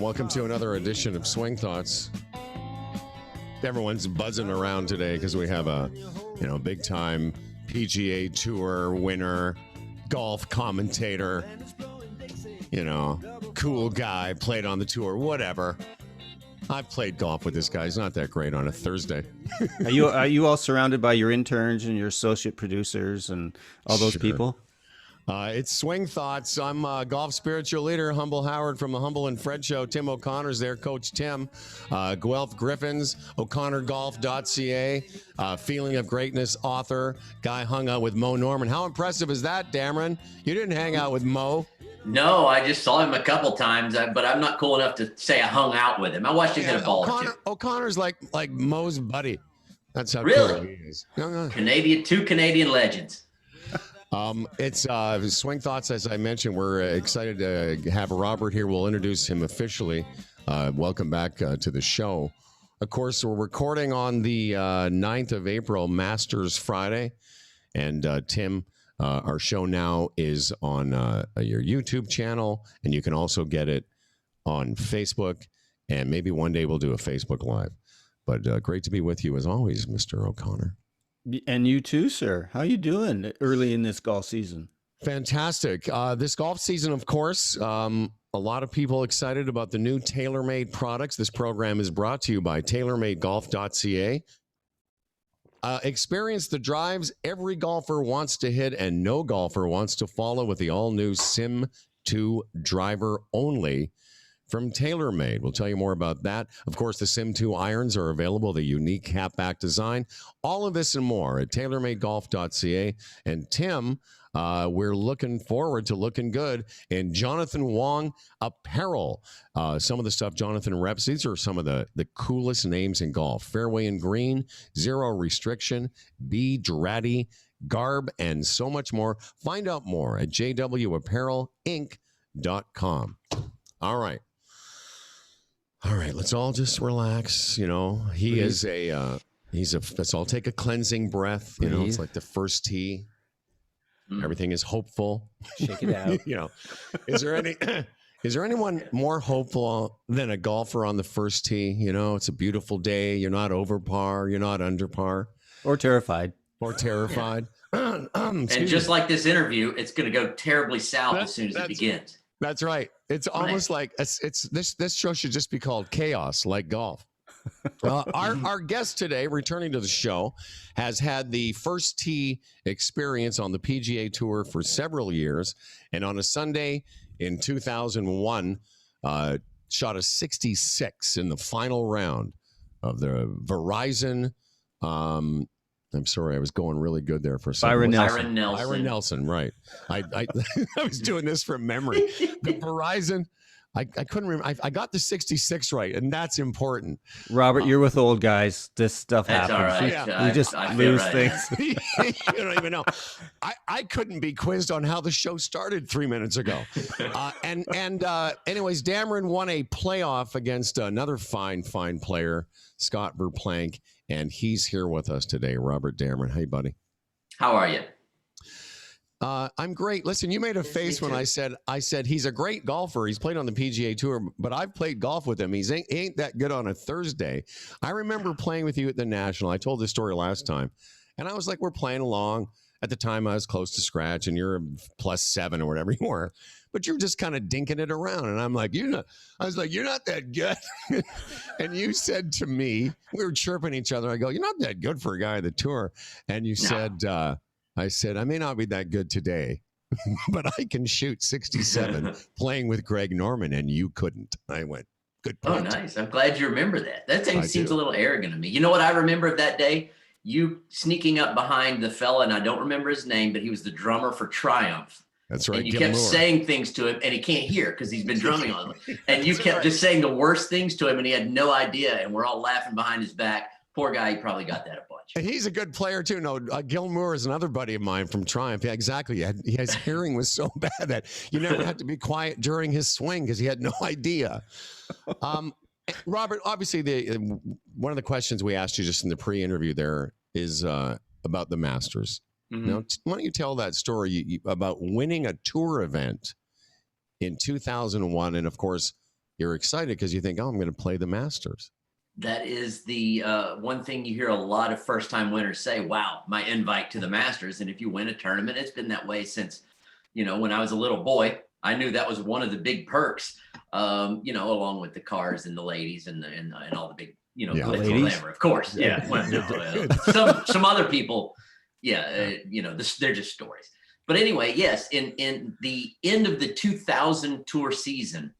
welcome to another edition of Swing Thoughts. Everyone's buzzing around today because we have a, big time PGA Tour winner, golf commentator, cool guy, played on the tour, whatever. I've played golf with this guy. He's not that great on a Thursday. Are you all surrounded by your interns and your associate producers and all those people? It's Swing Thoughts. I'm golf spiritual leader, Humble Howard from the Humble and Fred Show. Tim O'Connor's there, Coach Tim. Guelph Griffins, O'ConnorGolf.ca, Feeling of Greatness author. Guy hung out with Mo Norman. How impressive is that, Damron? You didn't hang out with Mo. No, I just saw him a couple times, but I'm not cool enough to say I hung out with him. I watched him hit a ball or two. O'Connor's like Mo's buddy. That's how really cool he is. No. Two Canadian legends. It's Swing Thoughts, as I mentioned. We're excited to have Robert here. We'll introduce him officially. Welcome back to the show. Of course, we're recording on the 9th of April, Masters Friday. And Tim, our show now is on your YouTube channel, and you can also get it on Facebook. And maybe one day we'll do a Facebook Live. But great to be with you as always, Mr. O'Connor. And you too, sir. How you doing early in this golf season? Fantastic. This golf season, of course, a lot of people excited about the new TaylorMade products. This program is brought to you by TaylorMadeGolf.ca. Experience the drives every golfer wants to hit and no golfer wants to follow with the all-new Sim 2 driver only from TaylorMade. We'll tell you more about that. Of course, the Sim 2 irons are available, the unique cap-back design. All of this and more at TaylorMadeGolf.ca. And Tim, we're looking forward to looking good in Jonathan Wong Apparel. Some of the stuff Jonathan reps, these are some of the coolest names in golf. Fairway and Green, Zero Restriction, B. Dratty, Garb, and so much more. Find out more at jwapparelinc.com. All right, let's all just relax. Let's all take a cleansing breath. It's like the first tee. Everything is hopeful. Shake it out. Is there anyone more hopeful than a golfer on the first tee? It's a beautiful day. You're not over par. You're not under par. Or terrified. And just like this interview, it's going to go terribly south as soon as it begins. That's right. It's almost like this show should just be called Chaos, like golf. Our guest today, returning to the show, has had the first tee experience on the PGA Tour for several years, and on a Sunday in 2001, shot a 66 in the final round of the Verizon. I'm sorry, I was going really good there for a second. Byron Nelson, right. I was doing this from memory. The Verizon, I couldn't remember. I got the 66 right, and that's important. Robert, you're with old guys. This stuff that's happens. All right. We just lose things. You don't even know. I couldn't be quizzed on how the show started 3 minutes ago. Anyways, Damron won a playoff against another fine player, Scott Verplank. And he's here with us today, Robert Damron. Hey, buddy. How are you? I'm great. Listen, you made a face when I said he's a great golfer. He's played on the PGA Tour, but I've played golf with him. He ain't that good on a Thursday. I remember playing with you at the National. I told this story last time. And I was like, we're playing along. At the time, I was close to scratch, and you're a +7 or whatever you were. But you're just kind of dinking it around. And I'm like, you're not that good. And you said to me, we were chirping each other. I go, you're not that good for a guy on the tour. And you said, I said, I may not be that good today, but I can shoot 67 playing with Greg Norman, and you couldn't. I went, good point. Oh, nice. I'm glad you remember that. That thing seems a little arrogant to me. You know what I remember of that day? You sneaking up behind the fella, and I don't remember his name, but he was the drummer for Triumph. That's right. And you kept saying things to him, and he can't hear because he's been drumming on him. And you kept just saying the worst things to him, and he had no idea. And we're all laughing behind his back. Poor guy, he probably got that a bunch. And he's a good player too. No, Gil Moore is another buddy of mine from Triumph. Yeah, exactly. His hearing was so bad that you never had to be quiet during his swing because he had no idea. Robert, obviously, one of the questions we asked you just in the pre-interview there is about the Masters. Mm-hmm. Now, why don't you tell that story about winning a tour event in 2001, and of course, you're excited because you think, oh, I'm going to play the Masters. That is the one thing you hear a lot of first-time winners say, wow, my invite to the Masters. And if you win a tournament, it's been that way since, when I was a little boy. I knew that was one of the big perks, along with the cars and the ladies and all the big, glitz or whatever, of course. Yeah. Well, some other people, they're just stories. But anyway, yes, in the end of the 2000 tour season,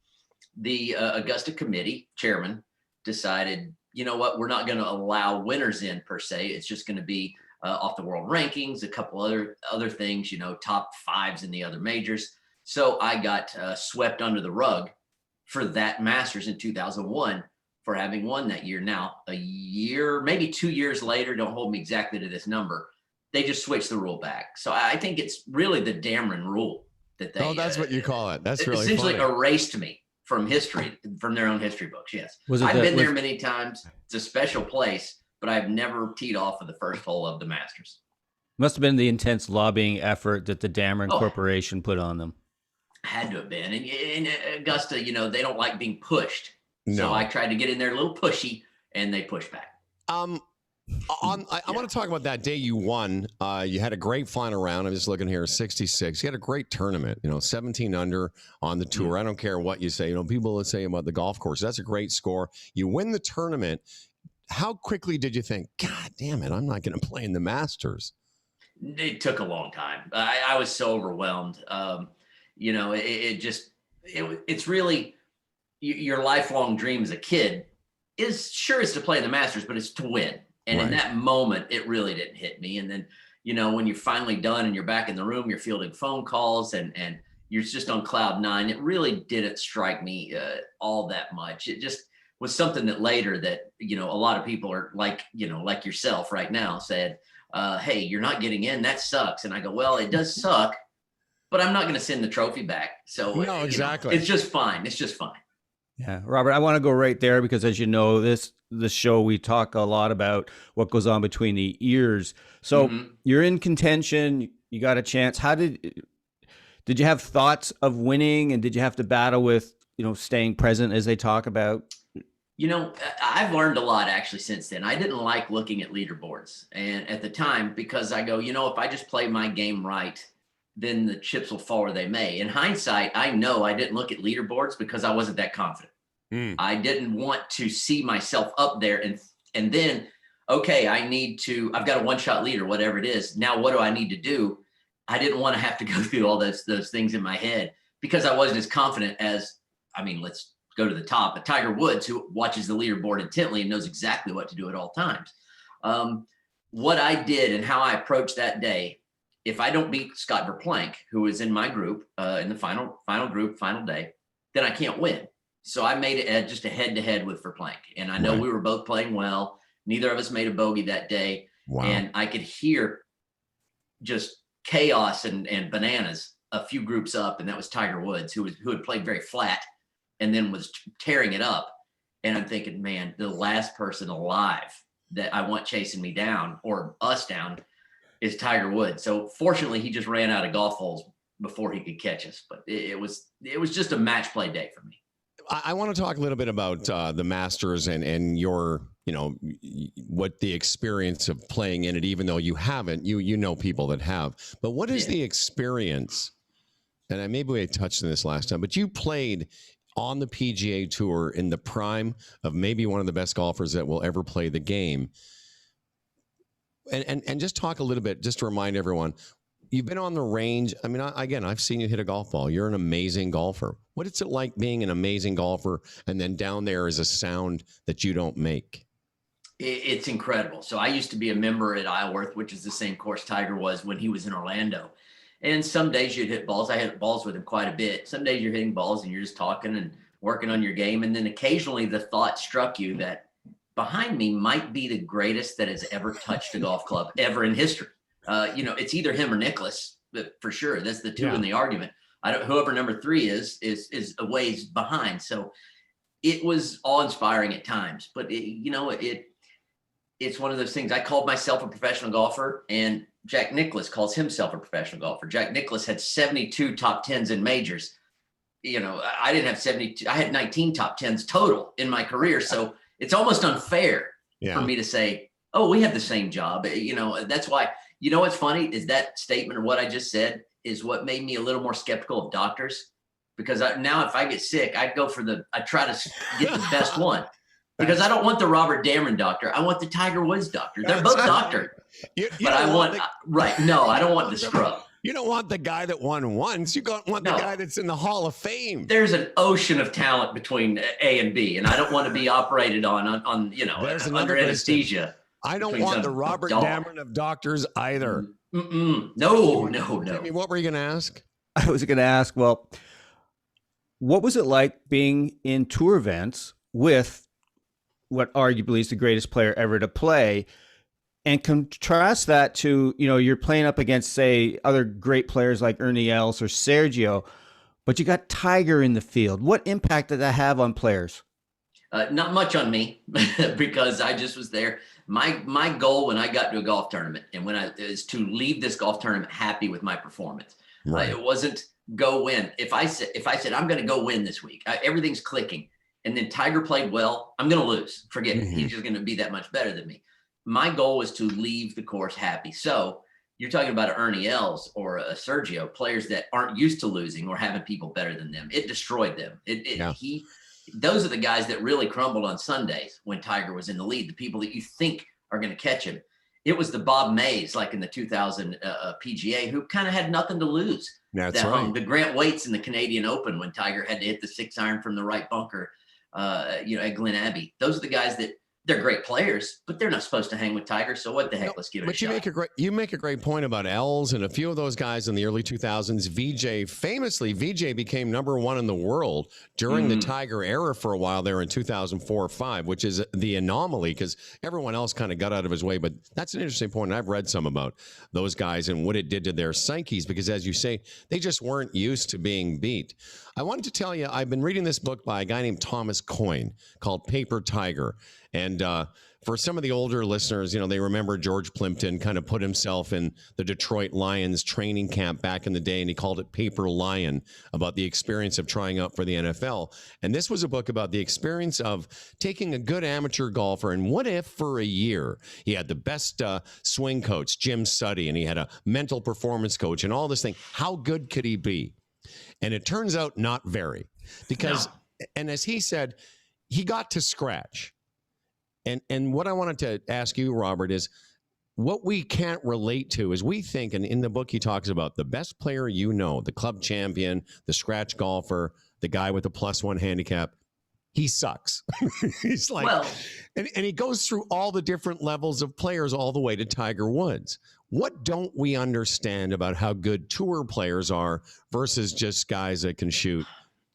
the Augusta committee chairman decided, you know what, we're not going to allow winners in per se. It's just going to be off the world rankings, a couple other things, top fives in the other majors. So I got swept under the rug for that Masters in 2001 for having won that year. Now, a year, maybe 2 years later, don't hold me exactly to this number, they just switched the rule back. So I think it's really the Damron rule that they. Oh, that's what you call it. That's really essentially funny. Erased me from history, from their own history books. Yes, I've been there many times. It's a special place, but I've never teed off of the first hole of the Masters. Must have been the intense lobbying effort that the Damron Corporation put on them. Had to have been. And in Augusta, they don't like being pushed. No. So I tried to get in there a little pushy, and they pushed back. I want to talk about that day you won. You had a great final round. I'm just looking here, 66. You had a great tournament, 17 under on the tour. I don't care what you say. People will say about the golf course. That's a great score. You win the tournament. How quickly did you think, God damn it, I'm not going to play in the Masters? It took a long time. I was so overwhelmed. It's really your lifelong dream as a kid is to play in the Masters, but it's to win. And in that moment, it really didn't hit me. And then, when you're finally done and you're back in the room, you're fielding phone calls and you're just on cloud nine. It really didn't strike me all that much. It just was something that later that, a lot of people are like yourself right now said, hey, you're not getting in. That sucks. And I go, well, it does suck, but I'm not going to send the trophy back. So no, exactly. It's just fine. It's just fine. Yeah, Robert, I want to go right there because, as you know, this show we talk a lot about what goes on between the ears. So you're in contention, you got a chance. How did you have thoughts of winning, and did you have to battle with staying present as they talk about? I've learned a lot actually since then. I didn't like looking at leaderboards, and at the time, because I go, if I just play my game right, then the chips will fall where they may. In hindsight, I know I didn't look at leaderboards because I wasn't that confident. I didn't want to see myself up there and then, okay, I've got a one-shot lead or whatever it is. Now, what do I need to do? I didn't want to have to go through all those things in my head because I wasn't as confident as, let's go to the top. But Tiger Woods, who watches the leaderboard intently and knows exactly what to do at all times. What I did and how I approached that day, if I don't beat Scott Verplank, who was in my group in the final day, then I can't win. So I made it just a head-to-head with Verplank. And I know we were both playing well. Neither of us made a bogey that day. Wow. And I could hear just chaos and bananas a few groups up. And that was Tiger Woods, who had played very flat and then was tearing it up. And I'm thinking, man, the last person alive that I want chasing me down or us down is Tiger Woods. So fortunately, he just ran out of golf holes before he could catch us. But it was just a match play day for me. I want to talk a little bit about the Masters and your, what the experience of playing in it, even though you haven't, you know people that have. But what is the experience? And maybe we touched on this last time, but you played on the PGA Tour in the prime of maybe one of the best golfers that will ever play the game. And just talk a little bit, just to remind everyone, you've been on the range. Again, I've seen you hit a golf ball. You're an amazing golfer. What is it like being an amazing golfer and then down there is a sound that you don't make? It's incredible. So I used to be a member at Isleworth, which is the same course Tiger was when he was in Orlando. And some days you'd hit balls. I hit balls with him quite a bit. Some days you're hitting balls and you're just talking and working on your game. And then occasionally the thought struck you that behind me might be the greatest that has ever touched a golf club ever in history. It's either him or Nicklaus, for sure. That's the two in the argument. Whoever number three is a ways behind. So it was awe-inspiring at times, but it's one of those things. I called myself a professional golfer, and Jack Nicklaus calls himself a professional golfer. Jack Nicklaus had 72 top tens in majors. I didn't have 72. I had 19 top 10s total in my career. So it's almost unfair for me to say, oh, we have the same job. That's why, what's funny is that statement or what I just said is what made me a little more skeptical of doctors, because now if I get sick, I try to get the best one. Because I don't want the Robert Damron doctor. I want the Tiger Woods doctor. They're both doctor. But I want, no, I don't want the scrub. You don't want the guy that won once. You want the guy that's in the Hall of Fame. There's an ocean of talent between A and B, and I don't want to be operated on under anesthesia. I don't want the Robert Damron of doctors either. No. I mean, what were you going to ask? I was going to ask, well, what was it like being in tour events with what arguably is the greatest player ever to play, and contrast that to, you're playing up against, say, other great players like Ernie Els or Sergio, but you got Tiger in the field. What impact did that have on players? Not much on me because I just was there. My goal when I got to a golf tournament is to leave this golf tournament happy with my performance. Right. It wasn't go win. If I said I'm going to go win this week, everything's clicking, and then Tiger played well, I'm going to lose. Forget it. He's just going to be that much better than me. My goal was to leave the course happy. So you're talking about an Ernie Els or a Sergio, players that aren't used to losing or having people better than them. It destroyed them. Those are the guys that really crumbled on Sundays when Tiger was in the lead, the people that you think are going to catch him. It was the Bob Mays, like in the 2000 PGA, who kind of had nothing to lose. That's right. The Grant Waits in the Canadian Open when Tiger had to hit the 6-iron from the right bunker, at Glen Abbey. Those are the guys that they're great players, but they're not supposed to hang with Tiger. So what the heck? Let's give it a shot. You make a great point about Els and a few of those guys in the early 2000s. VJ became #1 in the world during the Tiger era for a while there in 2004 or 5, which is the anomaly because everyone else kind of got out of his way. But that's an interesting point. And I've read some about those guys and what it did to their psyches because, as you say, they just weren't used to being beat. I wanted to tell you, I've been reading this book by a guy named Thomas Coyne called Paper Tiger. And for some of the older listeners, they remember George Plimpton kind of put himself in the Detroit Lions training camp back in the day, and he called it Paper Lion, about the experience of trying out for the NFL. And this was a book about the experience of taking a good amateur golfer, and what if for a year he had the best swing coach, Jim Suddy, and he had a mental performance coach and all this thing. How good could he be? And it turns out not very, because, and as he said, he got to scratch. And what I wanted to ask you, Robert, is what we can't relate to is we think, and in the book he talks about the best player the club champion, the scratch golfer, the guy with the +1 handicap, he sucks. He's like, and he goes through all the different levels of players all the way to Tiger Woods. What don't we understand about how good tour players are versus just guys that can shoot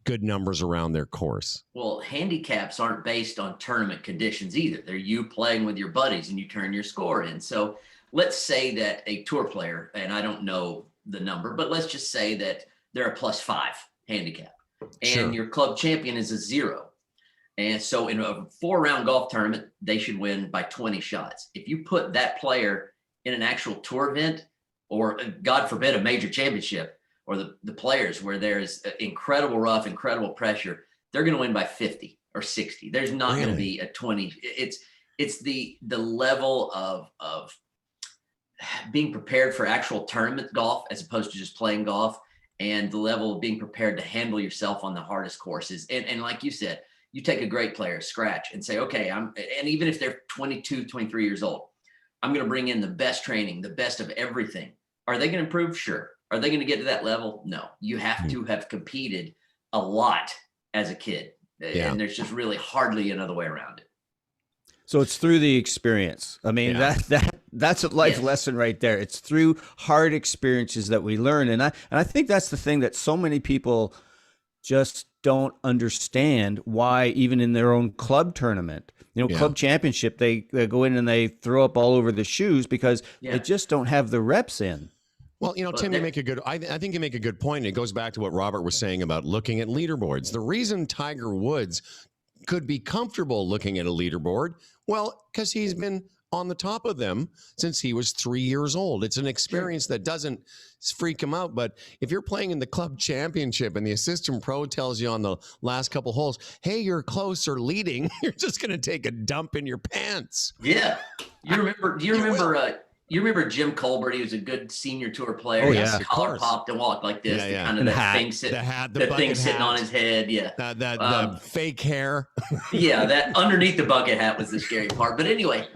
good numbers around their course? Well, handicaps aren't based on tournament conditions either. They're you playing with your buddies and you turn your score in. So let's say that a tour player, and I don't know the number, but let's just say that they're a +5 handicap and your club champion is a 0. And so in a 4-round golf tournament, they should win by 20 shots. If you put that player in an actual tour event, or God forbid, a major championship, or the players where there's incredible rough, incredible pressure, they're going to win by 50 or 60. There's not going to be a 20. It's the level of being prepared for actual tournament golf as opposed to just playing golf, and the level of being prepared to handle yourself on the hardest courses. And like you said, you take a great player, scratch, and say, okay, and even if they're 22, 23 years old, I'm going to bring in the best training, the best of everything. Are they going to improve? Sure. Are they going to get to that level? No. You have to have competed a lot as a kid. And there's just really hardly another way around it. So it's through the experience. I mean, that's a life lesson right there. It's through hard experiences that we learn. And I think that's the thing that so many people just don't understand, why even in their own club tournament, club championship, they go in and they throw up all over the shoes because they just don't have the reps in. Well, Tim, you make I think you make a good point. It goes back to what Robert was saying about looking at leaderboards. The reason Tiger Woods could be comfortable looking at a leaderboard, well, because he's been on the top of them since he was 3 years old. It's an experience that doesn't freak him out. But if you're playing in the club championship and the assistant pro tells you on the last couple holes, hey, you're close or leading, you're just going to take a dump in your pants. Yeah. You remember Jim Colbert? He was a good senior tour player. Oh, He yeah. had his collar popped and walked like this. Yeah. Kind of And that hat. thing sitting, The hat, the that thing bucket sitting hat. on his head. Yeah. The fake hair. Yeah, that underneath the bucket hat was the scary part. But anyway,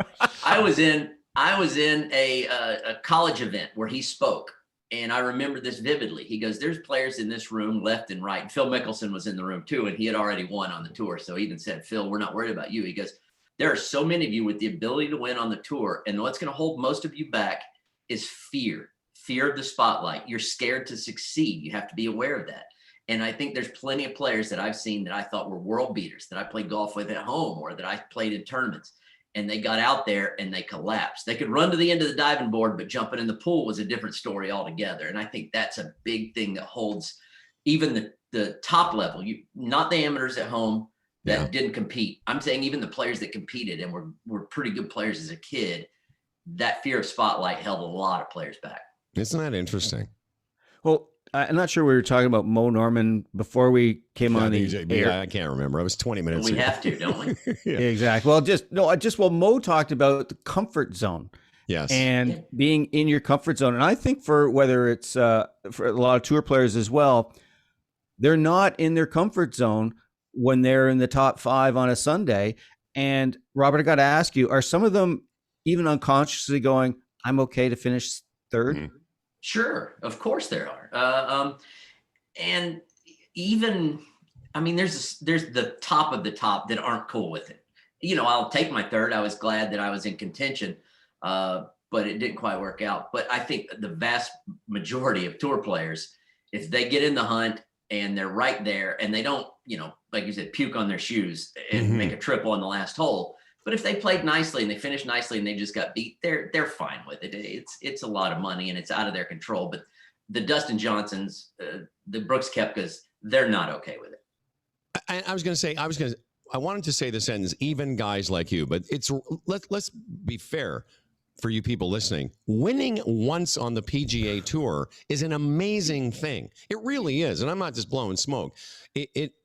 I was in a college event where he spoke, and I remember this vividly. He goes, "There's players in this room left and right." And Phil Mickelson was in the room too, and he had already won on the tour. So he even said, "Phil, we're not worried about you." He goes, "There are so many of you with the ability to win on the tour, and what's going to hold most of you back is fear of the spotlight. You're scared to succeed. You have to be aware of that." And I think there's plenty of players that I've seen that I thought were world beaters that I played golf with at home or that I played in tournaments, and they got out there and they collapsed. They could run to the end of the diving board, but jumping in the pool was a different story altogether. And I think that's a big thing that holds even the top level, not the amateurs at home that didn't compete. I'm saying even the players that competed and were pretty good players as a kid, that fear of spotlight held a lot of players back. Isn't that interesting? Well, I'm not sure we were talking about Mo Norman before we came on the air. I can't remember. I was 20 minutes. We have to, don't we? Yeah. Exactly. Well, Mo talked about the comfort zone. Yes. And being in your comfort zone. And I think for whether it's for a lot of tour players as well, they're not in their comfort zone when they're in the top 5 on a Sunday. And Robert, I got to ask you, are some of them even unconsciously going, I'm okay to finish third? Mm-hmm. Sure. Of course there are. And even, I mean, there's the top of the top that aren't cool with it. You know, I'll take my third. I was glad that I was in contention, but it didn't quite work out. But I think the vast majority of tour players, if they get in the hunt and they're right there and they don't, you know, like you said, puke on their shoes and make a triple on the last hole. But if they played nicely and they finished nicely and they just got beat, they're fine with it. It's a lot of money and it's out of their control. But the Dustin Johnsons, the Brooks Koepkas, they're not okay with it. I wanted to say the sentence, even guys like you, but let's be fair for you people listening. Winning once on the PGA Tour is an amazing thing. It really is. And I'm not just blowing smoke. It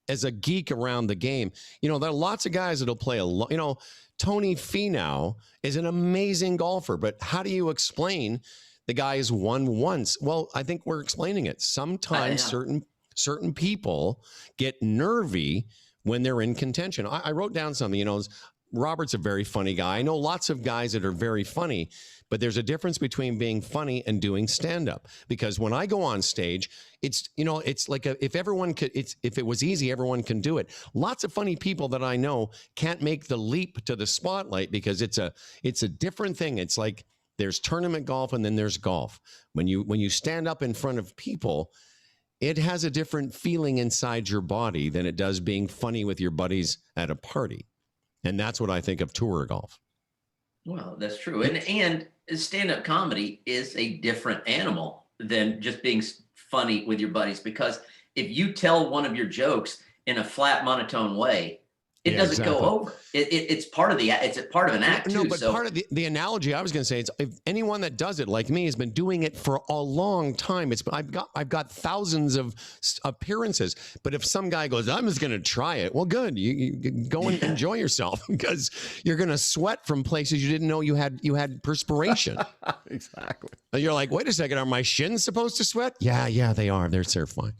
as a geek around the game, you know, there are lots of guys that'll play you know, Tony Finau is an amazing golfer, but how do you explain the guy has won once? Well, I think we're explaining it. Sometimes certain people get nervy when they're in contention. I wrote down something, you know, Robert's a very funny guy. I know lots of guys that are very funny, but there's a difference between being funny and doing stand-up. Because when I go on stage, it's, you know, it's like if everyone could, if it was easy, everyone can do it. Lots of funny people that I know can't make the leap to the spotlight because it's a different thing. It's like there's tournament golf and then there's golf. When you stand up in front of people, it has a different feeling inside your body than it does being funny with your buddies at a party. And that's what I think of tour golf. Well, that's true. And stand-up comedy is a different animal than just being funny with your buddies, because if you tell one of your jokes in a flat, monotone way, it doesn't go over. It's part of an act too. No, but part of the analogy I was going to say is if anyone that does it like me has been doing it for a long time. I've got thousands of appearances. But if some guy goes, I'm just going to try it. Well, good. You go and enjoy yourself because you're going to sweat from places you didn't know you had perspiration. Exactly. And you're like, wait a second, are my shins supposed to sweat? Yeah, they are. They're fine.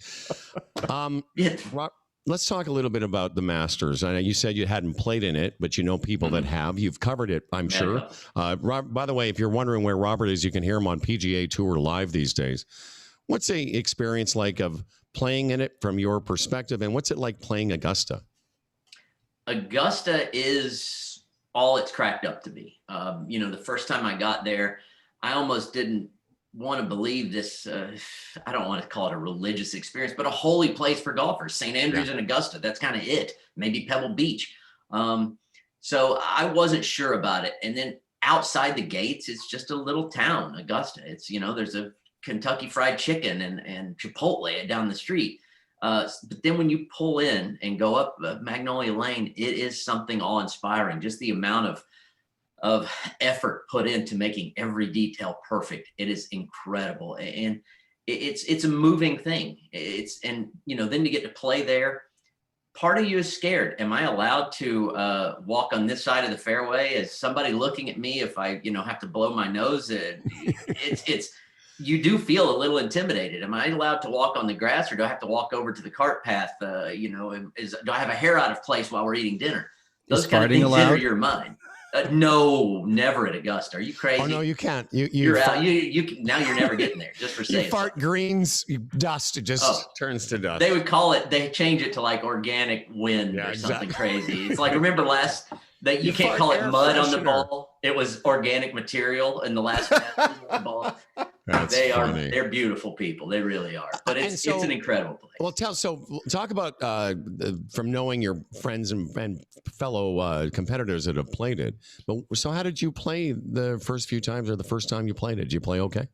Let's talk a little bit about the Masters. I know you said you hadn't played in it, but you know people that have. You've covered it, I'm sure. By the way, if you're wondering where Robert is, you can hear him on PGA Tour live these days. What's the experience like of playing in it from your perspective, and what's it like playing Augusta? Augusta is all it's cracked up to be. You know, the first time I got there, I almost didn't want to believe this. I don't want to call it a religious experience, but a holy place for golfers. St. Andrews and Augusta, that's kind of it. Maybe Pebble Beach. So I wasn't sure about it. And then outside the gates, it's just a little town, Augusta. It's, you know, there's a Kentucky Fried Chicken and Chipotle down the street. But then when you pull in and go up Magnolia Lane, it is something awe-inspiring. Just the amount of effort put into making every detail perfect. It is incredible. And it's a moving thing. And then to get to play there, part of you is scared. Am I allowed to walk on this side of the fairway? Is somebody looking at me if I, have to blow my nose? You do feel a little intimidated. Am I allowed to walk on the grass, or do I have to walk over to the cart path? Do I have a hair out of place while we're eating dinner? Those kind of things enter your mind. No, never at Augusta. Are you crazy? Oh no, you can't. You're out. Now you're never getting there. Just for saying. You fart greens, dust. It just turns to dust. They would call it. They change it to like organic wind or something crazy. It's like, remember that you can't call it mud on the ball. It was organic material in the last ball. They're beautiful people. They really are. But it's an incredible place. Well, talk about from knowing your friends and fellow competitors that have played it. But so how did you play the first few times, or the first time you played it? Did you play okay?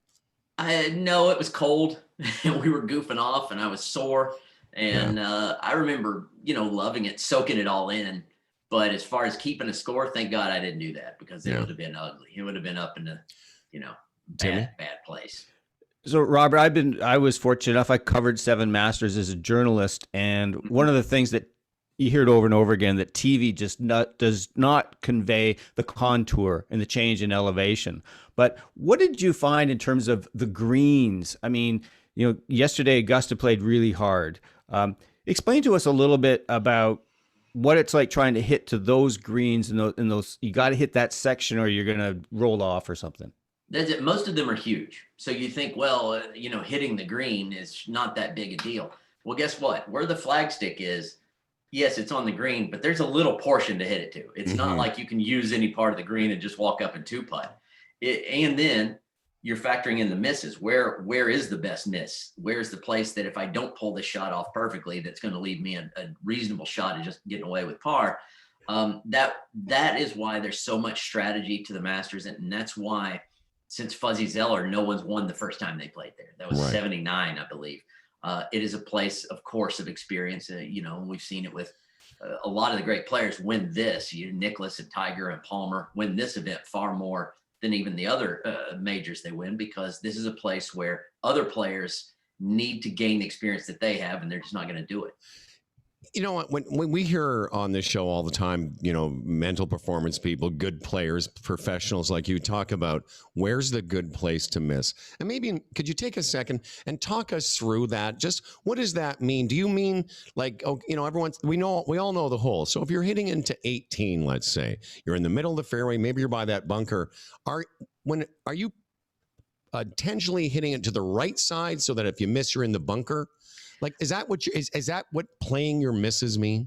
No, it was cold. We were goofing off, and I was sore. And I remember, loving it, soaking it all in. But as far as keeping a score, thank God I didn't do that, because it would have been ugly. It would have been up in the, bad place. So Robert, I was fortunate enough. I covered 7 Masters as a journalist, and one of the things that you hear it over and over again, that TV just does not convey the contour and the change in elevation. But what did you find in terms of the greens? I mean, yesterday Augusta played really hard. Explain to us a little bit about what it's like trying to hit to those greens and those. You got to hit that section, or you're going to roll off or something. That's it. Most of them are huge. So you think, well, hitting the green is not that big a deal. Well, guess what? Where the flagstick is, yes, it's on the green, but there's a little portion to hit it to. It's not like you can use any part of the green and just walk up and 2-putt. And then you're factoring in the misses. Where is the best miss? Where's the place that if I don't pull this shot off perfectly, that's going to leave me a reasonable shot of just getting away with par? That is why there's so much strategy to the Masters, and that's why, since Fuzzy Zeller, no one's won the first time they played there. That was 79, I believe. It is a place, of course, of experience. We've seen it with a lot of the great players win this. Nicklaus and Tiger and Palmer win this event far more than even the other majors they win, because this is a place where other players need to gain the experience that they have, and they're just not going to do it. You know what? When we hear on this show all the time, mental performance people, good players, professionals like you, talk about where's the good place to miss. And maybe could you take a second and talk us through that? Just what does that mean? Do you mean like, we all know the hole. So if you're hitting into 18, let's say you're in the middle of the fairway, maybe you're by that bunker. Are you intentionally hitting it to the right side so that if you miss, you're in the bunker? Like, is that what playing your misses mean?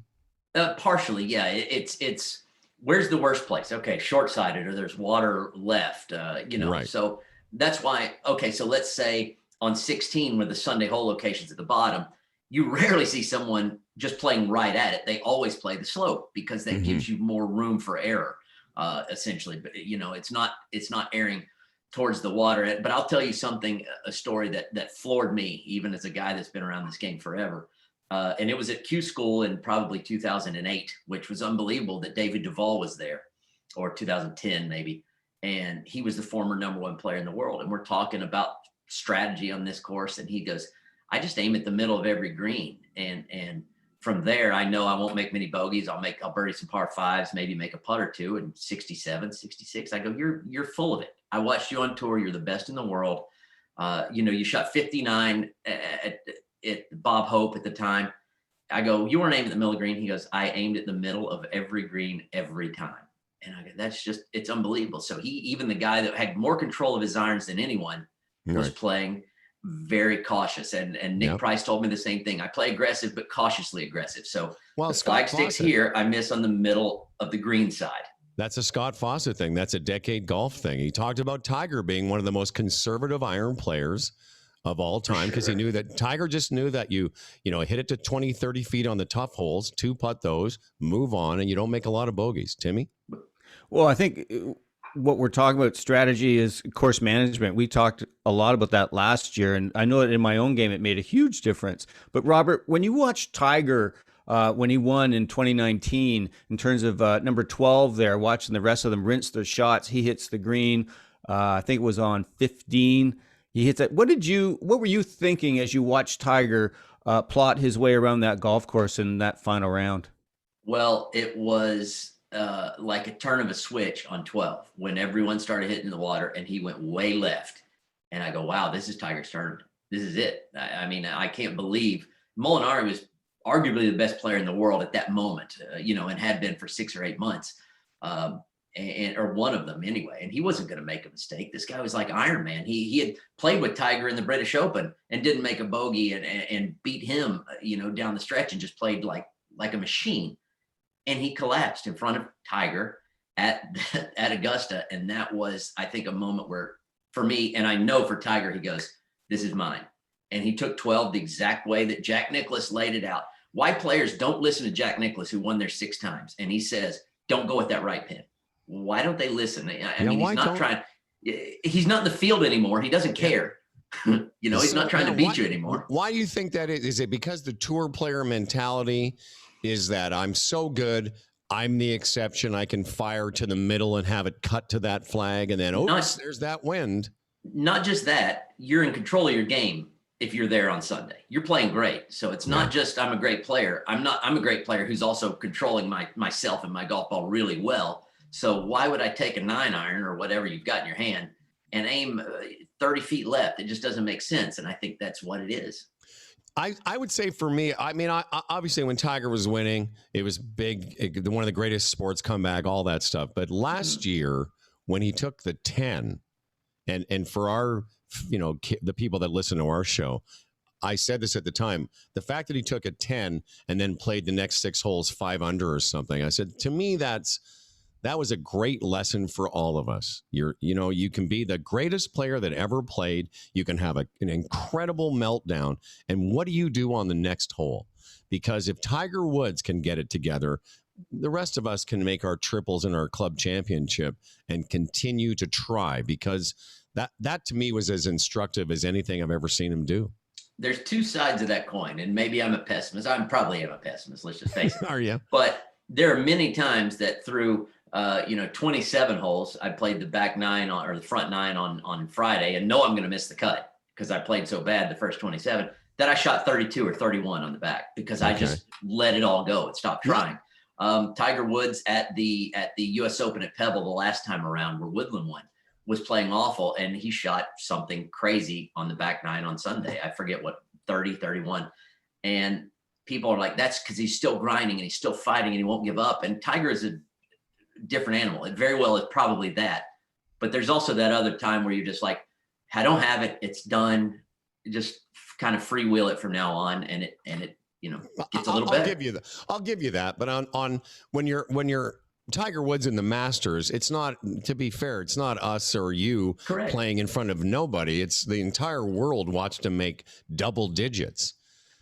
Partially, yeah. It's where's the worst place? Okay, short-sided, or there's water left. Right. So that's why. Okay, so let's say on 16, where the Sunday hole location's at the bottom, you rarely see someone just playing right at it. They always play the slope, because that gives you more room for error, essentially. But it's not erring towards the water. But I'll tell you something, a story that floored me, even as a guy that's been around this game forever. And it was at Q School in probably 2008, which was unbelievable that David Duval was there, or 2010 maybe. And he was the former #1 player in the world. And we're talking about strategy on this course. And he goes, I just aim at the middle of every green. And from there, I know I won't make many bogeys. I'll birdie some par 5s, maybe make a putt or two. And 67, 66, I go, you're full of it. I watched you on tour. You're the best in the world. You shot 59 at Bob Hope at the time. I go, you weren't aiming at the middle of the green. He goes, I aimed at the middle of every green every time. And I go, it's unbelievable. So even the guy that had more control of his irons than anyone was playing very cautious. And Nick Price told me the same thing. I play aggressive, but cautiously aggressive. So the flag sticks here, I miss on the middle of the green side. That's a Scott Fawcett thing. That's a decade golf thing. He talked about Tiger being one of the most conservative iron players of all time, because he knew that Tiger just knew that you hit it to 20, 30 feet on the tough holes, 2-putt those, move on, and you don't make a lot of bogeys. Timmy? Well, I think what we're talking about strategy is course management. We talked a lot about that last year, and I know that in my own game it made a huge difference. But Robert, when you watch Tiger when he won in 2019, in terms of number 12 there, watching the rest of them rinse their shots. He hits the green. I think it was on 15. He hits it. What were you thinking as you watched Tiger plot his way around that golf course in that final round? Well, it was like a turn of a switch on 12 when everyone started hitting the water and he went way left. And I go, wow, this is Tiger's tournament. This is it. I mean, I can't believe Molinari was arguably the best player in the world at that moment, and had been for 6 or 8 months, or one of them anyway. And he wasn't going to make a mistake. This guy was like Iron Man. He had played with Tiger in the British Open and didn't make a bogey and beat him, down the stretch and just played like a machine. And he collapsed in front of Tiger at Augusta. And that was, I think, a moment where, for me, and I know for Tiger, he goes, this is mine. And he took 12 the exact way that Jack Nicklaus laid it out. Why players don't listen to Jack Nicklaus, who won there 6 times. And he says, don't go with that right pin. Why don't they listen? I mean, he's not trying. He's not in the field anymore. He doesn't care. He's not trying to beat you anymore. Why do you think that is? Is it because the tour player mentality is that I'm so good, I'm the exception, I can fire to the middle and have it cut to that flag, and then, there's that wind. Not just that, you're in control of your game if you're there on Sunday. You're playing great. So it's not just I'm a great player. I'm a great player who's also controlling myself and my golf ball really well. So why would I take a 9-iron or whatever you've got in your hand and aim 30 feet left? It just doesn't make sense. And I think that's what it is. I would say for me, I mean, obviously when Tiger was winning, it was big, one of the greatest sports comeback, all that stuff. But last year when he took the 10, and for our, the people that listen to our show, I said this at the time, the fact that he took a 10 and then played the next 6 holes 5 under or something, I said, to me, that was a great lesson for all of us. You can be the greatest player that ever played. You can have an incredible meltdown. And what do you do on the next hole? Because if Tiger Woods can get it together, the rest of us can make our triples in our club championship and continue to try, because that to me was as instructive as anything I've ever seen him do. There's 2 sides of that coin, and maybe I'm a pessimist. I probably am a pessimist. Let's just face it. Are you? But there are many times that through 27 holes, I played the back 9 or the front 9 on Friday, and know I'm going to miss the cut because I played so bad the first 27 that I shot 32 or 31 on the back because I just let it all go and stopped trying. Tiger Woods at the U.S. Open at Pebble the last time around, where Woodland won, was playing awful, and he shot something crazy on the back 9 on Sunday. I forget what, 30, 31. And people are like, that's because he's still grinding and he's still fighting and he won't give up. And Tiger is a different animal. It very well is probably that. But there's also that other time where you're just like, I don't have it. It's done. Just kind of free it from now on. And it gets a little better. I'll give you that. But on when you're Tiger Woods in the Masters, it's not, to be fair, it's not us or you playing in front of nobody. It's the entire world watched him make double digits.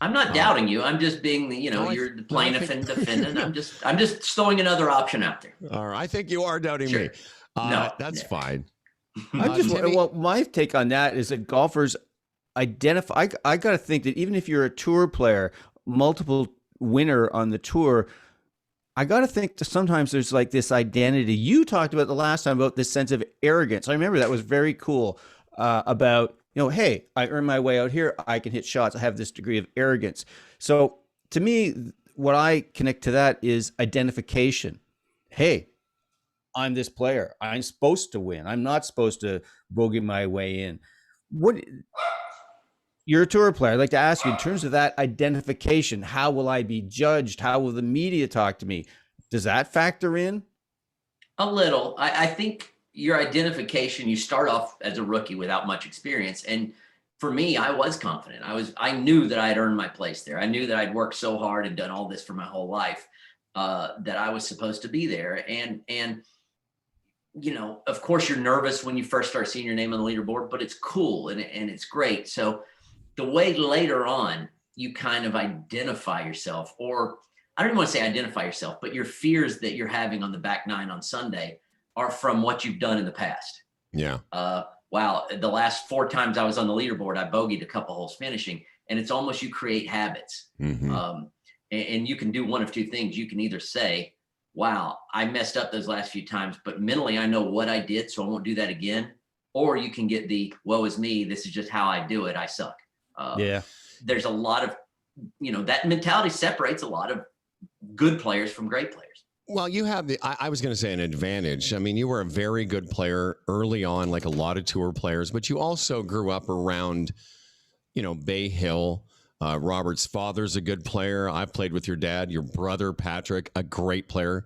I'm not doubting you. I'm just being you're the plaintiff and defendant. I'm just throwing another option out there. All right. I think you are doubting me. No, that's fine. My take on that is that golfers identify. I got to think that even if you're a tour player, multiple winner on the tour, I got to think that sometimes there's like this identity. You talked about the last time about this sense of arrogance. I remember that was very cool about, hey, I earned my way out here. I can hit shots. I have this degree of arrogance. So to me, what I connect to that is identification. Hey, I'm this player. I'm supposed to win. I'm not supposed to bogey my way in. You're a tour player. I'd like to ask you, in terms of that identification, how will I be judged? How will the media talk to me? Does that factor in? A little. I think your identification, you start off as a rookie without much experience. And for me, I was confident. I knew that I had earned my place there. I knew that I'd worked so hard and done all this for my whole life, that I was supposed to be there. And of course you're nervous when you first start seeing your name on the leaderboard, but it's cool and it's great. So the way later on you kind of identify yourself, or I don't even want to say identify yourself, but your fears that you're having on the back 9 on Sunday are from what you've done in the past. Yeah. Wow. The last 4 times I was on the leaderboard, I bogeyed a couple holes finishing, and it's almost, you create habits. Mm-hmm. And you can do one of two things. You can either say, wow, I messed up those last few times, but mentally I know what I did, so I won't do that again. Or you can get the woe is me. This is just how I do it. I suck. Yeah. There's a lot of, that mentality separates a lot of good players from great players. Well, you have I was going to say an advantage. I mean, you were a very good player early on, like a lot of tour players, but you also grew up around, Bay Hill. Robert's father's a good player. I played with your dad, your brother, Patrick, a great player.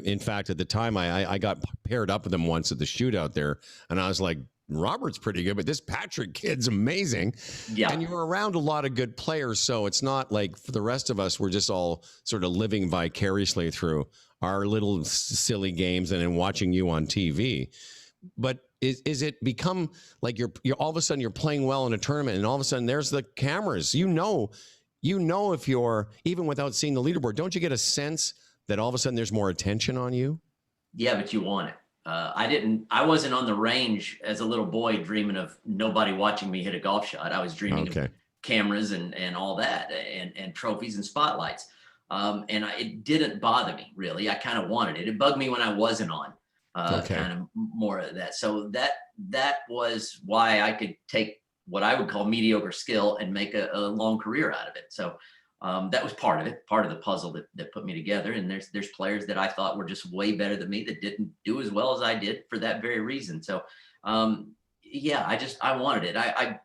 In fact, at the time, I got paired up with him once at the shootout there, and I was like, Robert's pretty good, but this Patrick kid's amazing. Yeah. And you were around a lot of good players, so it's not like for the rest of us, we're just all sort of living vicariously through our little silly games and then watching you on TV. But is it become like you're all of a sudden you're playing well in a tournament, and all of a sudden there's the cameras. You know if you're, even without seeing the leaderboard, don't you get a sense that all of a sudden there's more attention on you? Yeah, but you want it. I wasn't on the range as a little boy dreaming of nobody watching me hit a golf shot. I was dreaming of cameras and all that and trophies and spotlights. It didn't bother me really. I kind of wanted it. It bugged me when I wasn't on, kind of more of that. So that was why I could take what I would call mediocre skill and make a long career out of it. So that was part of it, part of the puzzle that put me together. And there's players that I thought were just way better than me that didn't do as well as I did for that very reason. So, I wanted it. I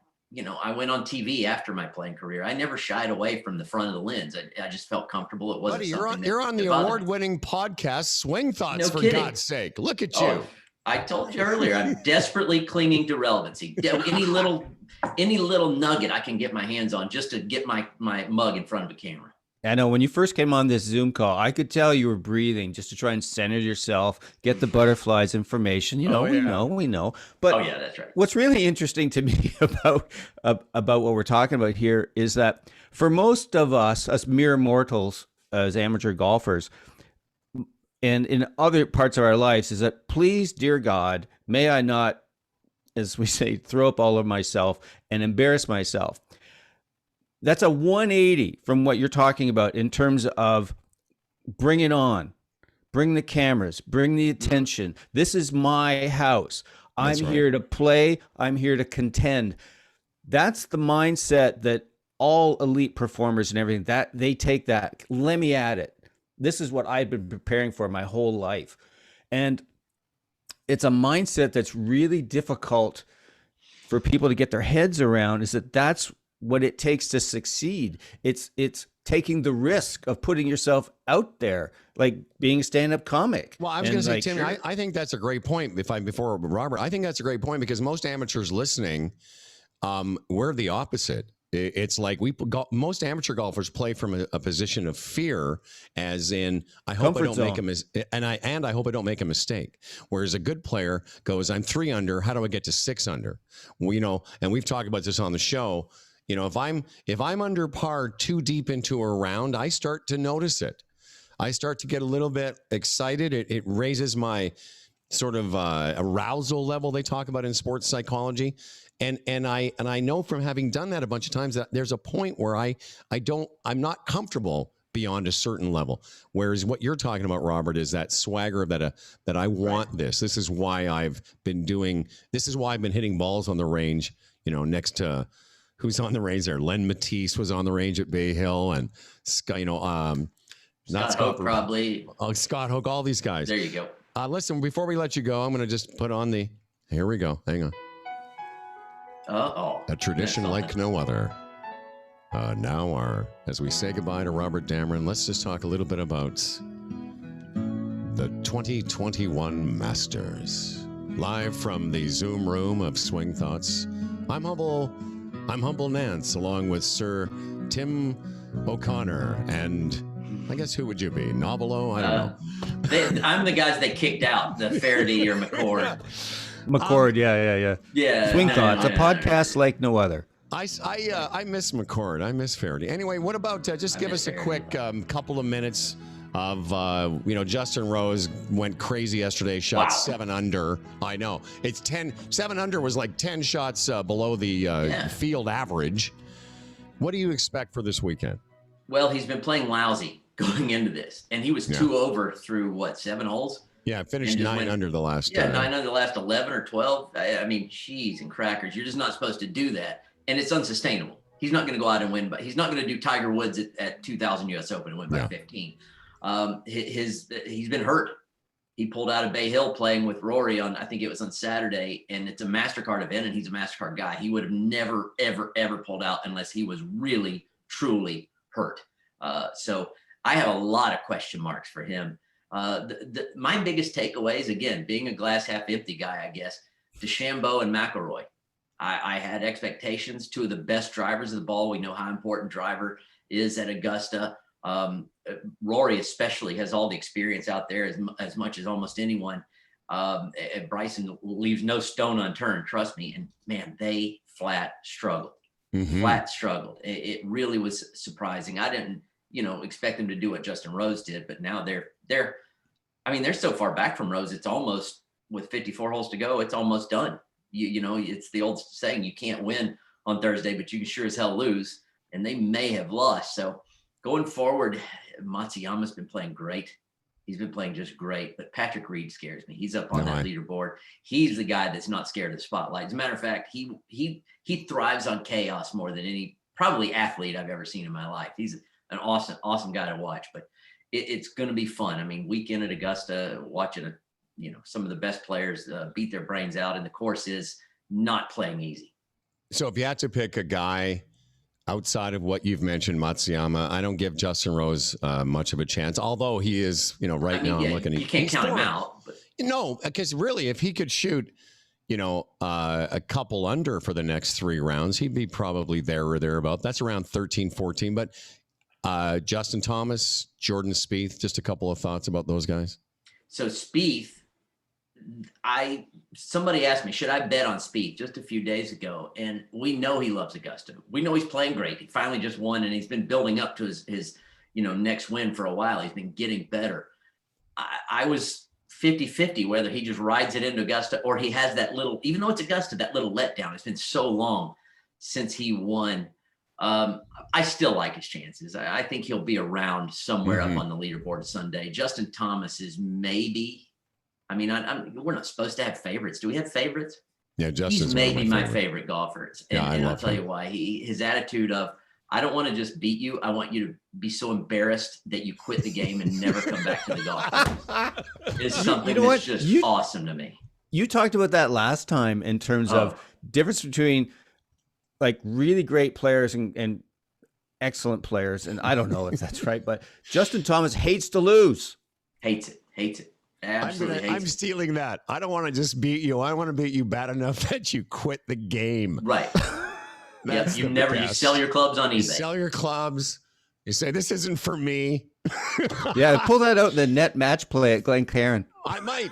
went on TV after my playing career. I never shied away from the front of the lens. I just felt comfortable. It wasn't. Buddy, you're on the award-winning podcast, Swing Thoughts, for God's sake. Look at you. Oh, I told you earlier, I'm desperately clinging to relevancy. Any little nugget I can get my hands on just to get my mug in front of a camera. I know when you first came on this Zoom call, I could tell you were breathing just to try and center yourself, get the butterflies information. We know. But that's right. What's really interesting to me about what we're talking about here is that for most of us mere mortals, as amateur golfers, and in other parts of our lives, is that please, dear God, may I not, as we say, throw up all of myself and embarrass myself. That's a 180 from what you're talking about in terms of bring it on, bring the cameras, bring the attention. This is my house. I'm here to play. I'm here to contend. That's the mindset that all elite performers and everything, that they take that. Let me at it. This is what I've been preparing for my whole life. And it's a mindset that's really difficult for people to get their heads around, is that's what it takes to succeed. It's taking the risk of putting yourself out there, like being a stand-up comic. Well, I was going to say, Tim, I think that's a great point. Before Robert, I think that's a great point because most amateurs listening, we're the opposite. It's like most amateur golfers play from a position of fear, as in I hope I don't make a mistake, and I hope I don't make a mistake. Whereas a good player goes, I'm 3 under. How do I get to 6 under? Well, and we've talked about this on the show. If I'm under par too deep into a round, I start to notice it. I start to get a little bit excited. It raises my sort of arousal level they talk about in sports psychology. And I know from having done that a bunch of times that there's a point where I'm not comfortable beyond a certain level. Whereas what you're talking about, Robert, is that swagger that I want this. This is why I've been hitting balls on the range, next to who's on the range there. Len Matisse was on the range at Bay Hill, and Scott Hoke, probably. Oh, Scott Hoke, all these guys. There you go. Listen, before we let you go, I'm going to just put on here we go. Hang on. A tradition like no other. As we say goodbye to Robert Damron, let's just talk a little bit about the 2021 Masters. Live from the Zoom room of Swing Thoughts, I'm Humble Nance, along with Sir Tim O'Connor, and I guess who would you be? Novelo? I don't know. I'm the guys they kicked out, the Faraday or McCord. McCord, yeah. Swing Thoughts, a podcast like no other. I miss McCord. I miss Faraday. Anyway, what about just give us a quick couple of minutes of Justin Rose went crazy yesterday, shot 7 under. I know it's 7 under was like 10 shots below the field average. What do you expect for this weekend? Well, he's been playing lousy going into this, and he was 2 over through what, 7 holes? Yeah, finished 9 under the last. 9 under the last 11 or 12. I mean, cheese and crackers. You're just not supposed to do that, and it's unsustainable. He's not going to go out and win, but he's not going to do Tiger Woods at 2000 U.S. Open and win by 15. He's been hurt. He pulled out of Bay Hill playing with Rory on, I think it was on Saturday, and it's a MasterCard event, and he's a MasterCard guy. He would have never, ever, ever pulled out unless he was really, truly hurt. So I have a lot of question marks for him. My biggest takeaways, again, being a glass half empty guy, I guess, DeChambeau and McIlroy. I had expectations, 2 of the best drivers of the ball. We know how important driver is at Augusta. Rory especially has all the experience out there as much as almost anyone. Bryson leaves no stone unturned, trust me. And man, they flat struggled. Flat struggled. It really was surprising. I didn't, expect them to do what Justin Rose did, but now they're so far back from Rose. It's almost, with 54 holes to go, it's almost done. It's the old saying, you can't win on Thursday, but you can sure as hell lose. And they may have lost. So going forward, Matsuyama's been playing great. He's been playing just great. But Patrick Reed scares me. He's up on that leaderboard. He's the guy that's not scared of the spotlight. As a matter of fact, he thrives on chaos more than any probably athlete I've ever seen in my life. He's an awesome guy to watch. But it's going to be fun. I mean, weekend at Augusta, watching some of the best players beat their brains out, and the course is not playing easy. So if you had to pick a guy outside of what you've mentioned, Matsuyama, I don't give Justin Rose much of a chance, although he is, right now I'm looking at. You can't count him out. But. No, because really, if he could shoot, a couple under for the next 3 rounds, he'd be probably there or thereabout. That's around 13, 14. But Justin Thomas, Jordan Spieth, just a couple of thoughts about those guys. So Spieth, somebody asked me, should I bet on Spieth just a few days ago? And we know he loves Augusta. We know he's playing great. He finally just won, and he's been building up to his next win for a while. He's been getting better. I was 50-50 whether he just rides it into Augusta or he has that little, even though it's Augusta, that little letdown. It's been so long since he won. I still like his chances. I think he'll be around somewhere up on the leaderboard Sunday. Justin Thomas is maybe. I mean, we're not supposed to have favorites. Do we have favorites? Yeah, Justin's he's maybe my favorite golfer. And I'll tell you why. His attitude of, I don't want to just beat you. I want you to be so embarrassed that you quit the game and never come back to the golf course. Is something that's just awesome to me. You talked about that last time in terms of difference between like really great players and excellent players. And I don't know if that's right, but Justin Thomas hates to lose. Hates it. Absolutely. I'm stealing that. I don't want to just beat you. I want to beat you bad enough that you quit the game. Right. Yep. You sell your clubs on eBay. You sell your clubs. You say, this isn't for me. Yeah. Pull that out in the net match play at Glencairn. I might.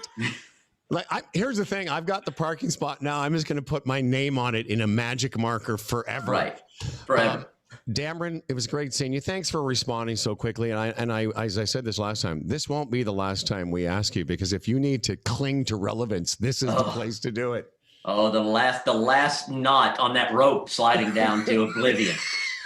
Here's the thing. I've got the parking spot now. I'm just going to put my name on it in a magic marker forever. Right. Forever. Damron, it was great seeing you. Thanks for responding so quickly. And I, as I said this last time, this won't be the last time we ask you, because if you need to cling to relevance, this is the place to do it. Oh, the last knot on that rope sliding down to oblivion.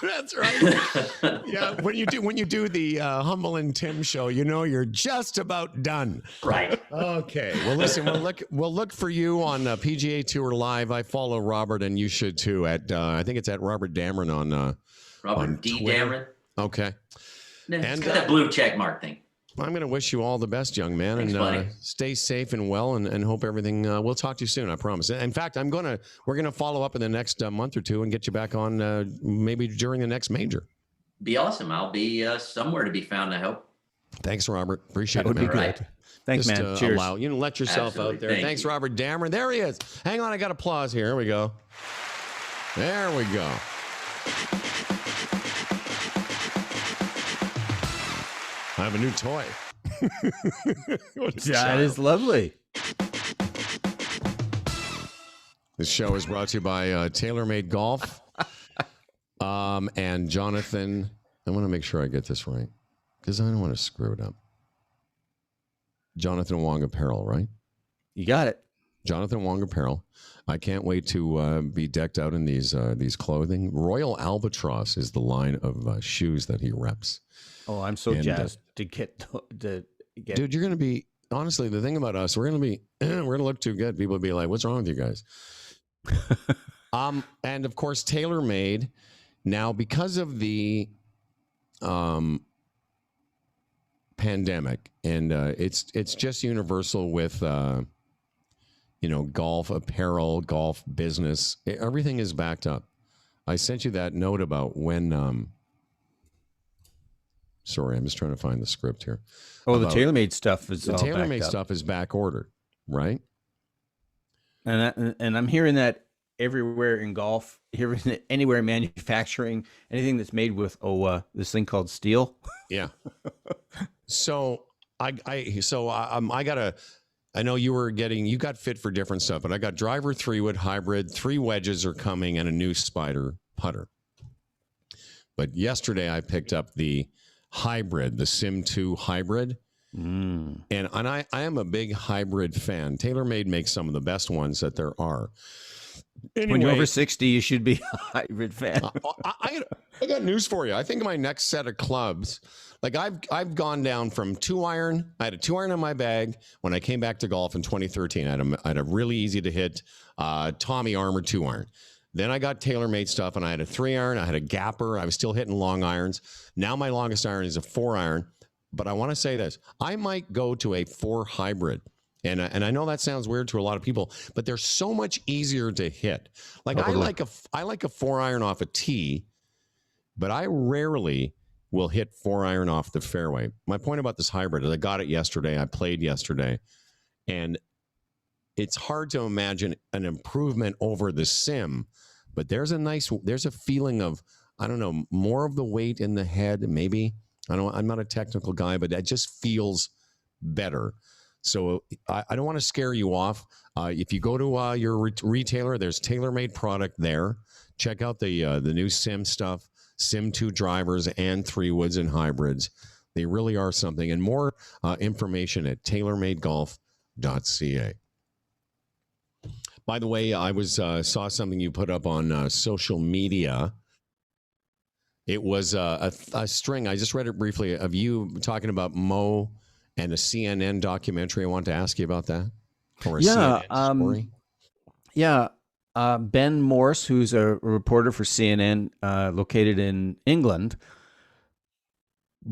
That's right. Yeah, when you do the Humble and Tim show, you're just about done. Right. Okay. Well, listen, we'll look for you on PGA Tour Live. I follow Robert, and you should too. At I think it's at Robert Damron on Robert D. Twitter. Damron. Okay. Yeah, and it's got that blue check mark thing. I'm going to wish you all the best, young man. Thanks, and stay safe and well, and hope everything. We'll talk to you soon, I promise. In fact, we're going to follow up in the next month or two and get you back on maybe during the next major. Be awesome. I'll be somewhere to be found, I hope. Thanks, Robert. Appreciate it. That would be man. good. Thanks, Just, man. Cheers. Let yourself Absolutely. out there. Thanks, Robert Damron. There he is. Hang on, I got applause here. Here we go. There we go. I have a new toy. That is lovely. This show is brought to you by TaylorMade Golf. And Jonathan, I want to make sure I get this right, because I don't want to screw it up. Jonathan Wong Apparel, right? You got it. Jonathan Wong Apparel. I can't wait to be decked out in these clothing. Royal Albatross is the line of shoes that he reps. Oh, I'm so jazzed to get. Dude, you're going to be, honestly, the thing about us, we're going to look too good. People will be like, what's wrong with you guys? And of course, TaylorMade. Now, because of the pandemic, and it's just universal with golf apparel, golf business, everything is backed up. I sent you that note about when. Sorry, I'm just trying to find the script here. Oh, the TaylorMade stuff is all TaylorMade backed up. stuff is back ordered, right? And I'm hearing that everywhere in golf, anywhere in manufacturing, anything that's made with this thing called steel. Yeah. So I know you got fit for different stuff, but I got driver 3-wood hybrid, 3 wedges are coming, and a new Spider putter. But yesterday I picked up the hybrid, the Sim 2 hybrid. And I am a big hybrid fan. TaylorMade makes some of the best ones that there are. Anyway, when you're over 60, you should be a hybrid fan. I got news for you. I think my next set of clubs, like I've gone down from 2-iron. I had a 2-iron in my bag when I came back to golf in 2013. I had a really easy to hit Tommy Armour 2-iron. Then I got TaylorMade stuff, and I had a 3-iron. I had a gapper. I was still hitting long irons. Now my longest iron is a 4-iron. But I want to say this. I might go to a 4 hybrid. And I know that sounds weird to a lot of people, but they're so much easier to hit. Like I like a 4-iron off a tee, but I rarely will hit 4-iron off the fairway. My point about this hybrid is I got it yesterday. I played yesterday, and it's hard to imagine an improvement over the Sim, but there's a feeling of, I don't know, more of the weight in the head, maybe. I'm not a technical guy, but that just feels better. So I don't want to scare you off. If you go to your retailer, there's TaylorMade product there. Check out the new Sim stuff, Sim 2 drivers and 3-woods and hybrids. They really are something. And more information at taylormadegolf.ca. By the way, I saw something you put up on social media. It was a string. I just read it briefly of you talking about Mo and a CNN documentary. I want to ask you about that. Or a CNN story. Yeah. Ben Morse, who's a reporter for CNN, located in England,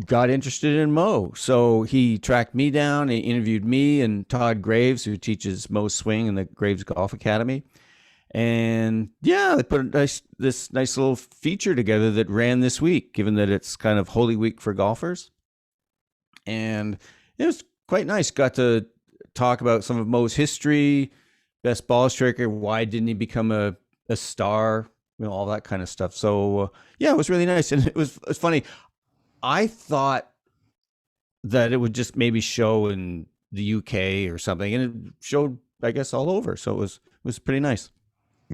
got interested in Mo. So he tracked me down. He interviewed me and Todd Graves, who teaches Mo swing in the Graves Golf Academy. And yeah, they put this nice little feature together that ran this week, given that it's kind of Holy Week for golfers. And it was quite nice. Got to talk about some of Mo's history, best ball striker, why didn't he become a star, all that kind of stuff. So yeah, it was really nice. And it's funny. I thought that it would just maybe show in the UK or something, and it showed, I guess, all over. So it was pretty nice.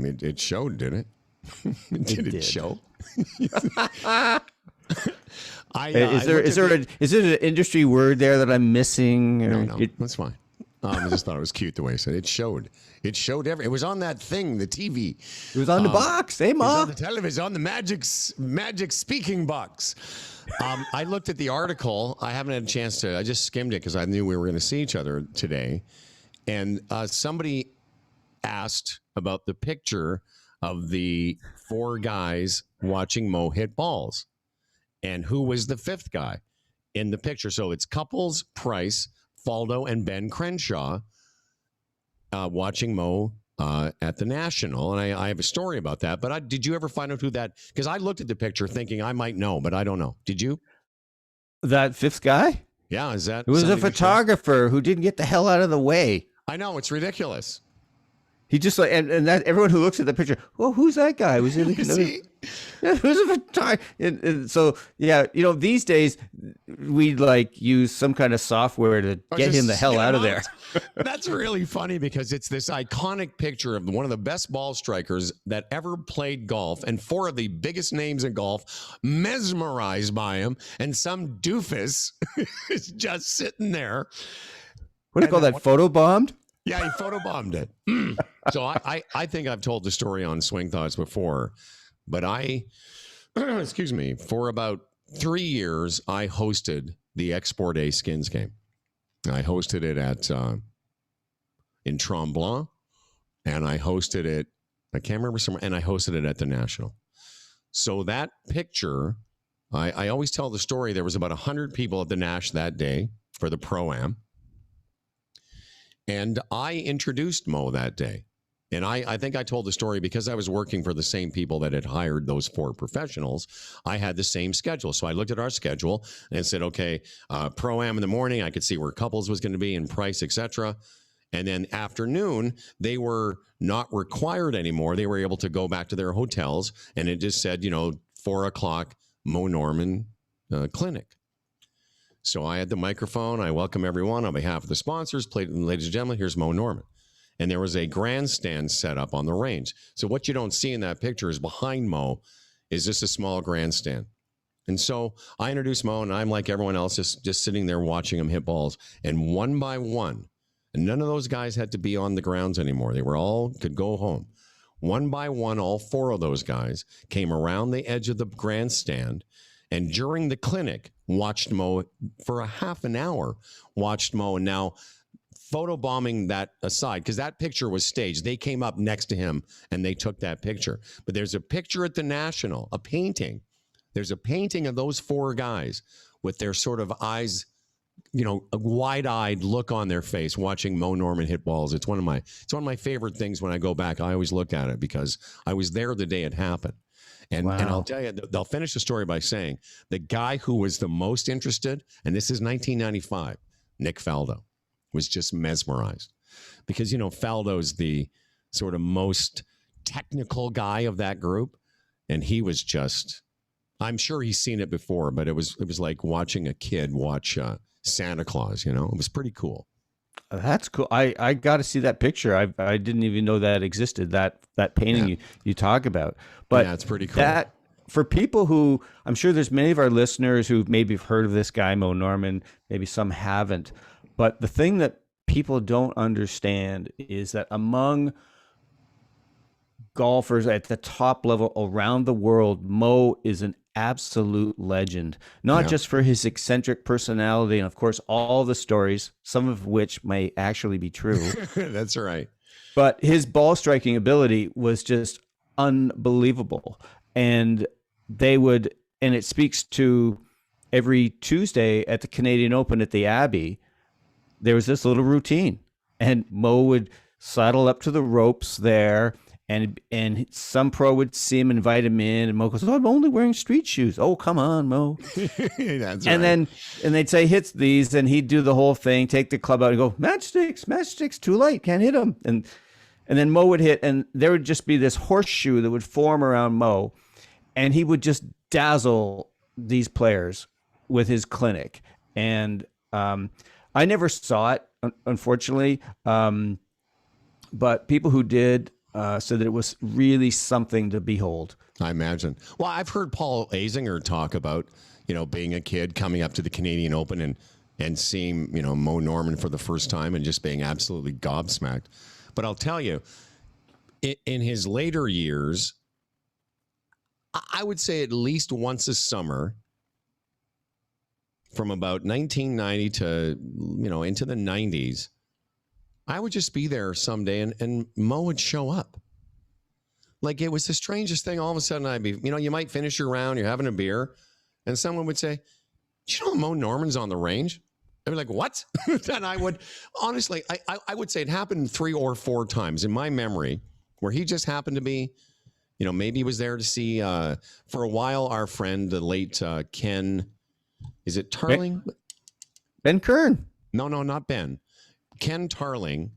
It showed, didn't it? Did it show? Is there an industry word there that I'm missing? No, that's fine. I just thought it was cute the way I said it. It showed. It showed it was on that thing, the TV. It was on the box. Hey, Ma. It was on the television, on the magic speaking box. I looked at the article. I haven't had a chance to. I just skimmed it because I knew we were going to see each other today. And somebody asked about the picture of the 4 guys watching Mo hit balls, and who was the 5th guy in the picture. So it's Couples, Price, Faldo, and Ben Crenshaw watching Mo at the National. And I have a story about that. But did you ever find out who that? Because I looked at the picture thinking I might know, but I don't know. Did you? That 5th guy? Yeah, is that? It was a photographer who didn't get the hell out of the way. I know, it's ridiculous. He just and that everyone who looks at the picture, well, who's that guy? Was it who's a photographer? And so yeah, these days we use some kind of software to get him the hell out of there. That's really funny because it's this iconic picture of one of the best ball strikers that ever played golf, and 4 of the biggest names in golf mesmerized by him, and some doofus is just sitting there. What do you call that? Photobombed? Yeah, he photobombed it. So I think I've told the story on Swing Thoughts before, but excuse me, for about 3 years, I hosted the Export A Skins game. I hosted it at in Tremblant, and I hosted it, I can't remember somewhere, and I hosted it at the National. So that picture, I always tell the story, there was about 100 people at the Nash that day for the Pro-Am. And I introduced Mo that day. And I think I told the story because I was working for the same people that had hired those 4 professionals. I had the same schedule. So I looked at our schedule and said, okay, Pro-Am in the morning, I could see where couples was going to be and price, etc. And then afternoon, they were not required anymore. They were able to go back to their hotels. And it just said, 4 o'clock, Mo Norman clinic. So I had the microphone. I welcome everyone on behalf of the sponsors. Ladies and gentlemen, here's Mo Norman. And there was a grandstand set up on the range. So what you don't see in that picture is behind Mo is just a small grandstand. And so I introduced Mo, and I'm like everyone else, just sitting there watching him hit balls. And one by one, and none of those guys had to be on the grounds anymore. They were all could go home. One by one, all 4 of those guys came around the edge of the grandstand, and during the clinic, watched Mo for a half an hour, watched Mo. And now photobombing that aside, because that picture was staged. They came up next to him and they took that picture. But there's a picture at the National, a painting. There's a painting of those 4 guys with their sort of eyes, a wide-eyed look on their face watching Mo Norman hit balls. It's one of my favorite things when I go back. I always look at it because I was there the day it happened. And, wow. And I'll tell you, they'll finish the story by saying the guy who was the most interested, and this is 1995, Nick Faldo, was just mesmerized. Because, Faldo's the sort of most technical guy of that group. And he was just, I'm sure he's seen it before, but it was like watching a kid watch Santa Claus, It was pretty cool. That's cool. I got to see that picture. I didn't even know that existed, that painting you talk about. But yeah, it's pretty cool. That, for people who, I'm sure there's many of our listeners who maybe have heard of this guy, Mo Norman, maybe some haven't. But the thing that people don't understand is that among golfers at the top level around the world, Mo is an absolute legend, not just for his eccentric personality and, of course, all the stories, some of which may actually be true. That's right. But his ball striking ability was just unbelievable. And it speaks to every Tuesday at the Canadian Open at the Abbey, there was this little routine. And Mo would sidle up to the ropes there, and some pro would see him, invite him in, and Mo goes, "Oh, I'm only wearing street shoes." "Oh, come on, Mo." That's and right. And they'd say, "Hits these," and he'd do the whole thing, take the club out and go, matchsticks, too light, can't hit them. And then Mo would hit, and there would just be this horseshoe that would form around Mo, and he would just dazzle these players with his clinic. And I never saw it, unfortunately, but people who did said that it was really something to behold. I imagine. Well, I've heard Paul Azinger talk about, being a kid coming up to the Canadian Open and seeing, Mo Norman for the first time and just being absolutely gobsmacked. But I'll tell you, in his later years, I would say at least once a summer, from about 1990 to, into the 90s, I would just be there someday and Mo would show up. Like, it was the strangest thing. All of a sudden I'd be, you might finish your round, you're having a beer, and someone would say, "Do you know Mo Norman's on the range?" I'd be like, "What?" And I would, honestly, I would say it happened 3 or 4 times in my memory where he just happened to be, maybe he was there to see, for a while, our friend, the late Ken, is it Tarling? Ben Kern. No, not Ben. Ken Tarling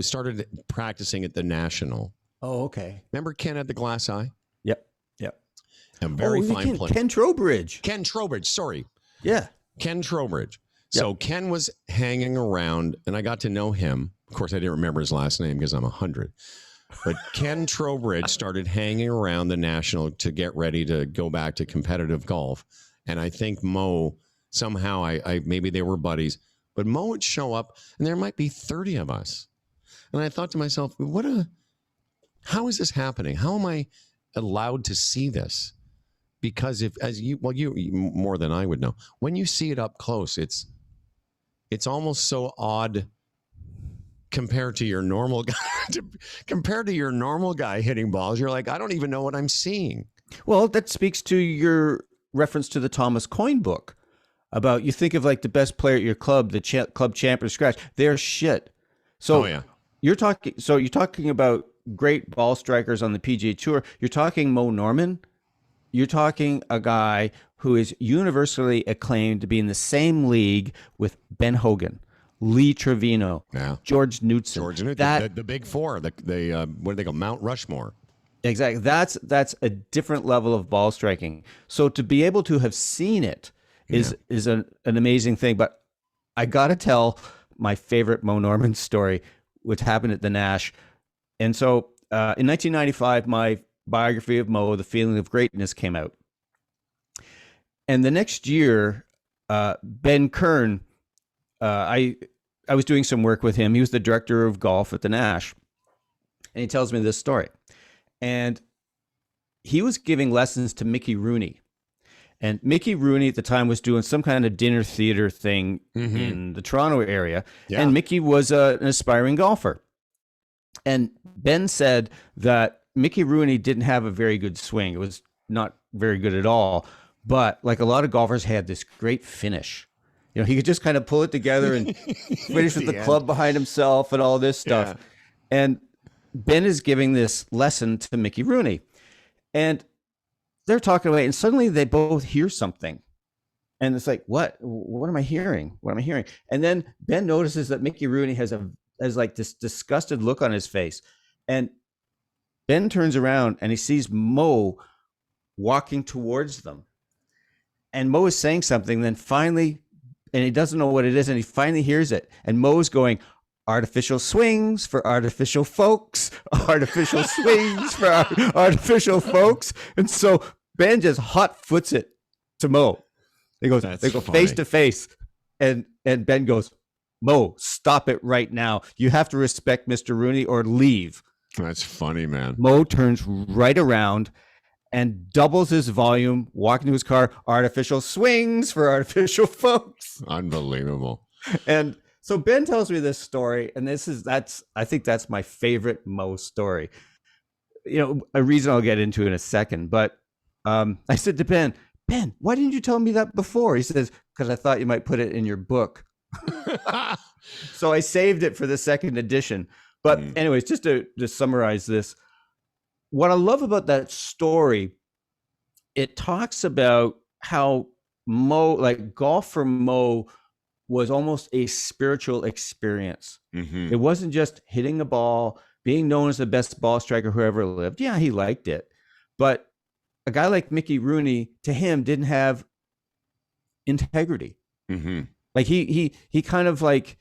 started practicing at the National. Oh, okay. Remember Ken had the glass eye? Yep. A very fine player. Ken Trowbridge. Ken Trowbridge, sorry. Yeah. Ken Trowbridge. So Ken was hanging around, and I got to know him. Of course, I didn't remember his last name because I'm 100. But Ken Trowbridge started hanging around the National to get ready to go back to competitive golf. And I think Mo, somehow, maybe they were buddies. But Mo would show up, and there might be 30 of us. And I thought to myself, how is this happening? How am I allowed to see this? Because you more than I would know, when you see it up close, it's almost so odd compared to your normal guy. Compared to your normal guy hitting balls, you're like, I don't even know what I'm seeing. Well, that speaks to your reference to the Thomas Coyne book about, you think of like the best player at your club, the club champion scratch, they're shit. So you're talking about great ball strikers on the PGA Tour. You're talking Mo Norman. You're talking a guy who is universally acclaimed to be in the same league with Ben Hogan, Lee Trevino, George Knudsen. The big four, the what do they call, Mount Rushmore. Exactly. That's a different level of ball striking. So to be able to have seen it is an amazing thing. But I got to tell my favorite Mo Norman story, which happened at the Nash. And so in 1995, my biography of Mo, The Feeling of Greatness, came out. And the next year, Ben Kern, I was doing some work with him. He was the director of golf at the Nash. And he tells me this story. And he was giving lessons to Mickey Rooney. And Mickey Rooney at the time was doing some kind of dinner theater thing in the Toronto area. Yeah. And Mickey was an aspiring golfer. And Ben said that Mickey Rooney didn't have a very good swing. It was not very good at all. But like a lot of golfers, had this great finish. You know, he could just kind of pull it together and finish with the club behind himself and all this stuff. Yeah. And Ben is giving this lesson to Mickey Rooney. And they're talking away, and suddenly they both hear something. And it's like, what am I hearing? What am I hearing? And then Ben notices that Mickey Rooney has like this disgusted look on his face. And Ben turns around and he sees Mo walking towards them. And Mo is saying something, then finally, and he doesn't know what it is, and he finally hears it. And Mo's going, artificial swings for artificial folks, artificial swings for artificial folks. And so Ben just hot foots it to Mo. They go face to face. And Ben goes, Mo, stop it right now. You have to respect Mr. Rooney or leave. That's funny, man. Mo turns right around and doubles his volume, walking to his car, artificial swings for artificial folks. Unbelievable. And so Ben tells me this story, and I think that's my favorite Mo story. You know, a reason I'll get into in a second, but I said to Ben, why didn't you tell me that before? He says, because I thought you might put it in your book. So I saved it for the second edition. But anyways, just to summarize this, what I love about that story, it talks about how Mo, like golf for Mo, was almost a spiritual experience. It wasn't just hitting a ball, being known as the best ball striker who ever lived. Yeah, he liked it. But a guy like Mickey Rooney, to him, didn't have integrity. Like he kind of like,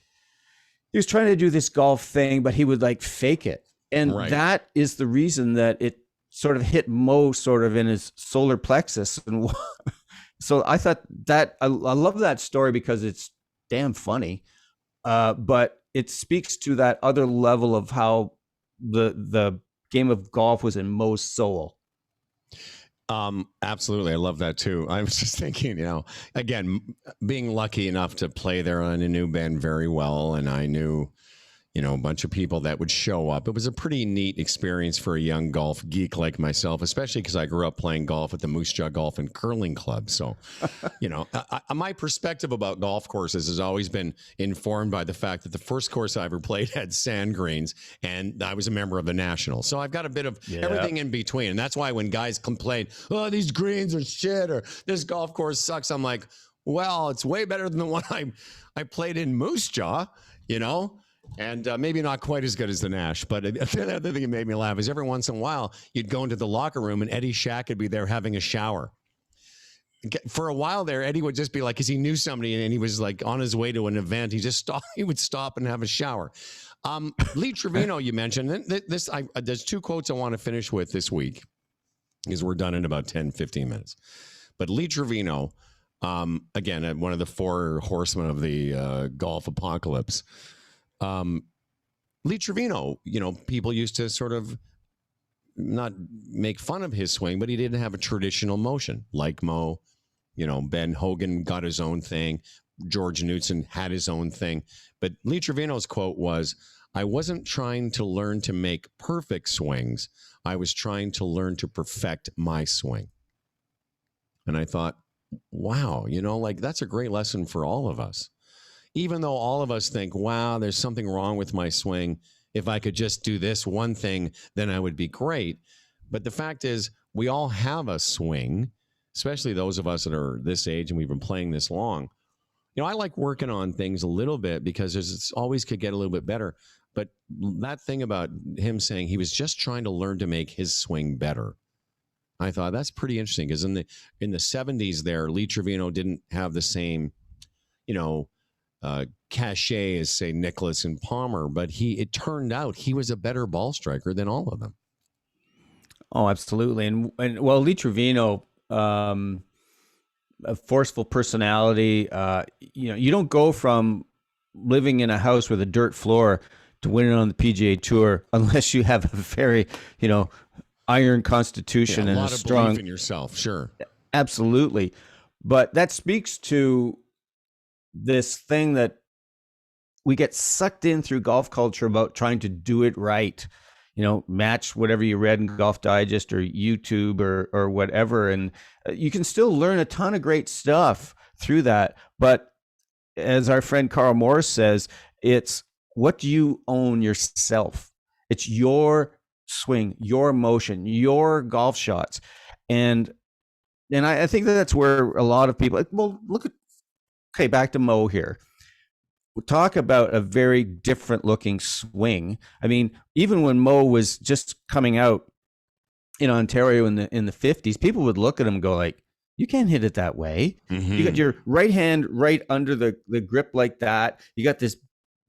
he was trying to do this golf thing, but he would like fake it. And that is the reason that it sort of hit Mo sort of in his solar plexus. And so I thought that I love that story because it's damn funny. But it speaks to that other level of how the game of golf was in Mo's soul. Absolutely. I love that too. I was just thinking, you know, again, being lucky enough to play there, I knew Ben very well, and I knew, you know, a bunch of people that would show up. It was a pretty neat experience for a young golf geek like myself, especially because I grew up playing golf at the Moose Jaw Golf and Curling Club. So, you know, my perspective about golf courses has always been informed by the fact that the first course I ever played had sand greens, and I was a member of the National. So I've got a bit of everything in between. And that's why when guys complain, oh, these greens are shit, or this golf course sucks, I'm like, well, it's way better than the one I played in Moose Jaw, you know? And maybe not quite as good as the Nash, but the other thing that made me laugh is every once in a while, you'd go into the locker room and Eddie Shack would be there having a shower. For a while there, Eddie would just be like, because he knew somebody and he was like on his way to an event, he would stop and have a shower. Lee Trevino, you mentioned, there's two quotes I want to finish with this week, because we're done in about 10, 15 minutes. But Lee Trevino, Again, one of the four horsemen of the golf apocalypse. Lee Trevino, people used to sort of not make fun of his swing, but he didn't have a traditional motion like Mo. Ben Hogan got his own thing. George Knudson had his own thing. But Lee Trevino's quote was, "I wasn't trying to learn to make perfect swings. I was trying to learn to perfect my swing." And I thought, wow, that's a great lesson for all of us. Even though all of us think, wow, there's something wrong with my swing. If I could just do this one thing, then I would be great. But the fact is, we all have a swing, especially those of us that are this age and we've been playing this long. I like working on things a little bit because it's always could get a little bit better. But that thing about him saying he was just trying to learn to make his swing better, I thought that's pretty interesting, because in the 70s there, Lee Trevino didn't have the same, cachet as, say, Nicklaus and Palmer, but it turned out he was a better ball striker than all of them. Oh, absolutely. And well, Lee Trevino, a forceful personality. You don't go from living in a house with a dirt floor to winning on the PGA Tour unless you have a very, iron constitution and a strong belief in yourself. Sure. Absolutely. But that speaks to this thing that we get sucked in through golf culture about trying to do it right, match whatever you read in Golf Digest or YouTube or whatever. And you can still learn a ton of great stuff through that. But as our friend Carl Morris says, it's what do you own yourself? It's your swing, your motion, your golf shots. And I think that's where a lot of people, back to Mo here. We'll talk about a very different looking swing. I mean, even when Mo was just coming out in Ontario in the 50s, people would look at him and go like, you can't hit it that way. Mm-hmm. You got your right hand right under the grip like that. You got this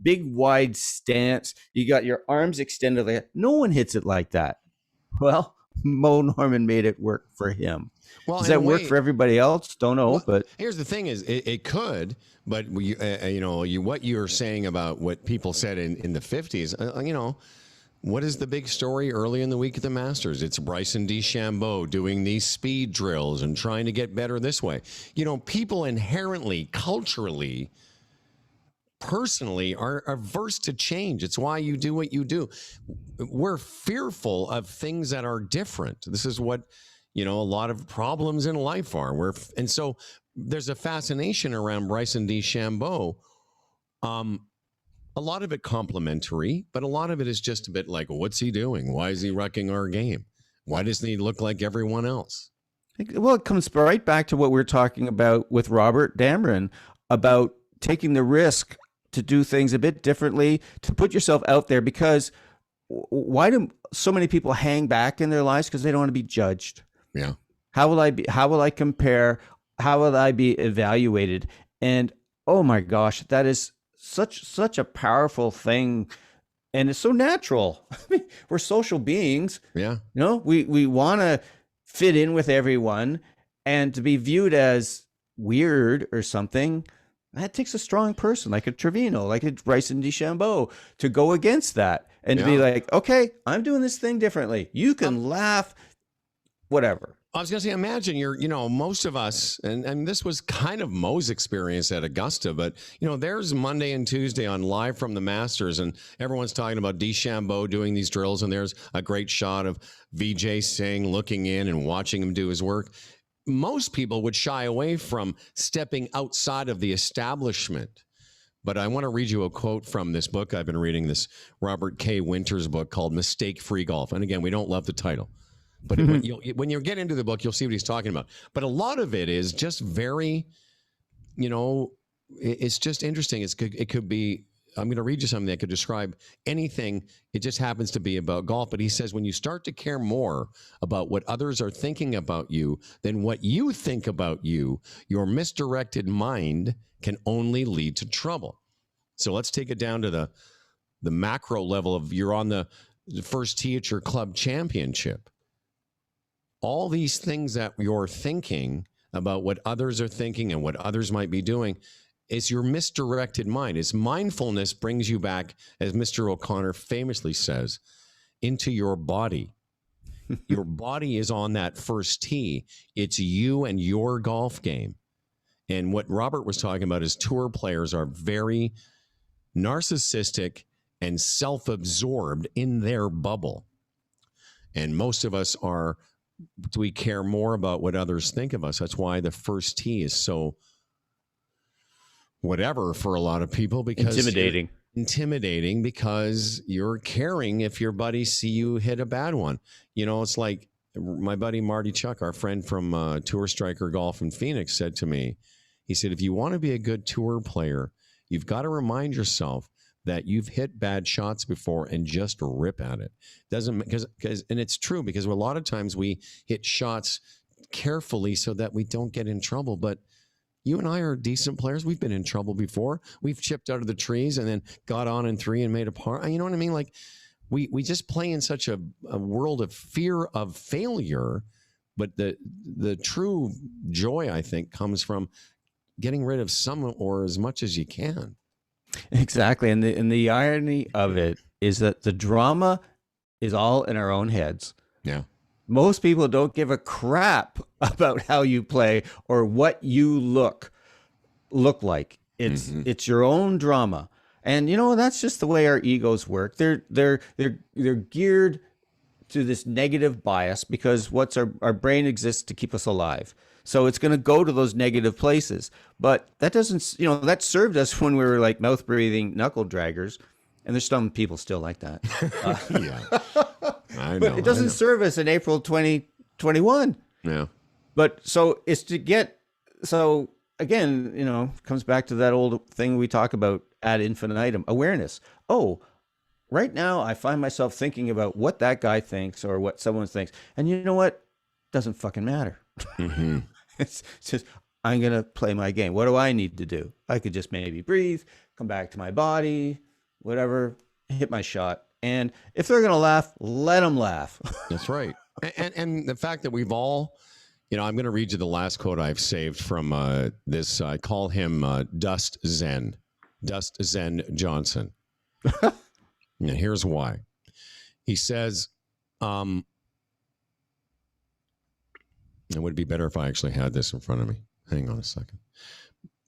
big wide stance. You got your arms extended like that. No one hits it like that. Well, Mo Norman made it work for him. Well, does that work for everybody else? Don't know. Well, but here's the thing: is it could, but what you're saying about what people said in the 50s. What is the big story early in the week at the Masters? It's Bryson DeChambeau doing these speed drills and trying to get better this way. People inherently, culturally, personally are averse to change. It's why you do what you do. We're fearful of things that are different. This is what, a lot of problems in life are. And so there's a fascination around Bryson DeChambeau. A lot of it complimentary, but a lot of it is just a bit like, what's he doing? Why is he wrecking our game? Why doesn't he look like everyone else? Well, it comes right back to what we're talking about with Robert Damron about taking the risk to do things a bit differently, to put yourself out there. Because why do so many people hang back in their lives? Because they don't want to be judged. Yeah. How will I compare? How will I be evaluated? And oh my gosh, that is such a powerful thing. And it's so natural. I mean, we're social beings. Yeah. We want to fit in with everyone, and to be viewed as weird or something, that takes a strong person like a Trevino, like a Bryson DeChambeau, to go against that and to be like, okay, I'm doing this thing differently. You can laugh, whatever. I was going to say, imagine most of us, and this was kind of Mo's experience at Augusta, but, there's Monday and Tuesday on Live from the Masters, and everyone's talking about DeChambeau doing these drills, and there's a great shot of Vijay Singh looking in and watching him do his work. Most people would shy away from stepping outside of the establishment. But I want to read you a quote from this book I've been reading, this Robert K. Winters book called Mistake-Free Golf. And again, we don't love the title. But when you get into the book, you'll see what he's talking about. But a lot of it is just very, it's just interesting. It could be, I'm going to read you something that could describe anything. It just happens to be about golf. But he says, when you start to care more about what others are thinking about you than what you think about you, your misdirected mind can only lead to trouble. So let's take it down to the macro level of you're on the first tee at your club championship. All these things that you're thinking about what others are thinking and what others might be doing. It's your misdirected mind. It's mindfulness brings you back, as Mr. O'Connor famously says, into your body. Your body is on that first tee. It's you and your golf game. And what Robert was talking about is tour players are very narcissistic and self-absorbed in their bubble. And most of us we care more about what others think of us. That's why the first tee is so whatever for a lot of people, because intimidating because you're caring if your buddies see you hit a bad one. You know, it's like my buddy Marty Chuck, our friend from Tour Striker Golf in Phoenix, said to me, he said, if you want to be a good tour player, you've got to remind yourself that you've hit bad shots before and just rip at it. Doesn't because and it's true, because a lot of times we hit shots carefully so that we don't get in trouble. But you and I are decent players. We've been in trouble before. We've chipped out of the trees and then got on in 3 and made a par. You know what I mean? Like we just play in such a world of fear of failure. But the true joy, I think, comes from getting rid of some or as much as you can. Exactly. And the irony of it is that the drama is all in our own heads. Yeah. Most people don't give a crap about how you play or what you look like. It's your own drama. And you know, that's just the way our egos work. They're geared to this negative bias because our brain exists to keep us alive. So it's going to go to those negative places. But that doesn't, that served us when we were like mouth breathing knuckle draggers. And there's some people still like that. Yeah, I know. But it doesn't serve us in April 2021. Yeah. But so it's to get, so again, comes back to that old thing we talk about ad infinitum, awareness. Oh, right now I find myself thinking about what that guy thinks or what someone thinks. And you know what? Doesn't fucking matter. Mm-hmm. It's just, I'm going to play my game. What do I need to do? I could just maybe breathe, come back to my body, whatever, hit my shot. And if they're going to laugh, let them laugh. That's right. And the fact that we've all, I'm going to read you the last quote I've saved from this. I call him Dust Zen Johnson. And here's why. He says, it would be better if I actually had this in front of me. Hang on a second.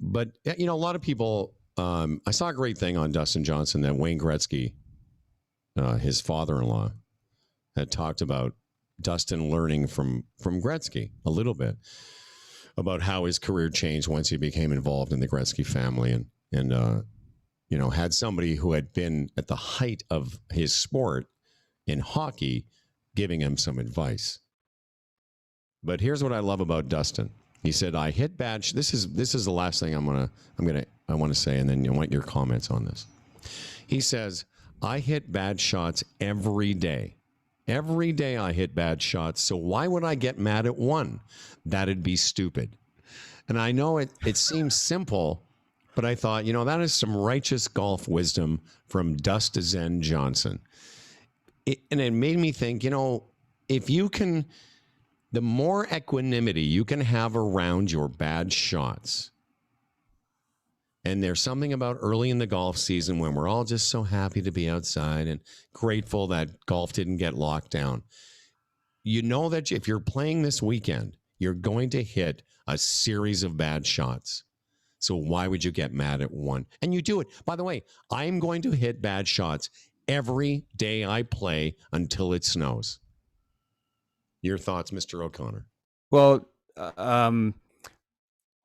But, a lot of people, I saw a great thing on Dustin Johnson that Wayne Gretzky, his father-in-law, had talked about Dustin learning from Gretzky a little bit about how his career changed once he became involved in the Gretzky family and had somebody who had been at the height of his sport in hockey giving him some advice. But here's what I love about Dustin. He said, "I hit bad." This is the last thing I want to say, and then I want your comments on this. He says, "I hit bad shots every day. Every day I hit bad shots. So why would I get mad at one? That'd be stupid." And I know it seems simple, but I thought, that is some righteous golf wisdom from Dust Zen Johnson. And it made me think, if you can. The more equanimity you can have around your bad shots, and there's something about early in the golf season when we're all just so happy to be outside and grateful that golf didn't get locked down. You know that if you're playing this weekend, you're going to hit a series of bad shots. So why would you get mad at one? And you do it. By the way, I'm going to hit bad shots every day I play until it snows. Your thoughts, Mr. O'Connor? Well,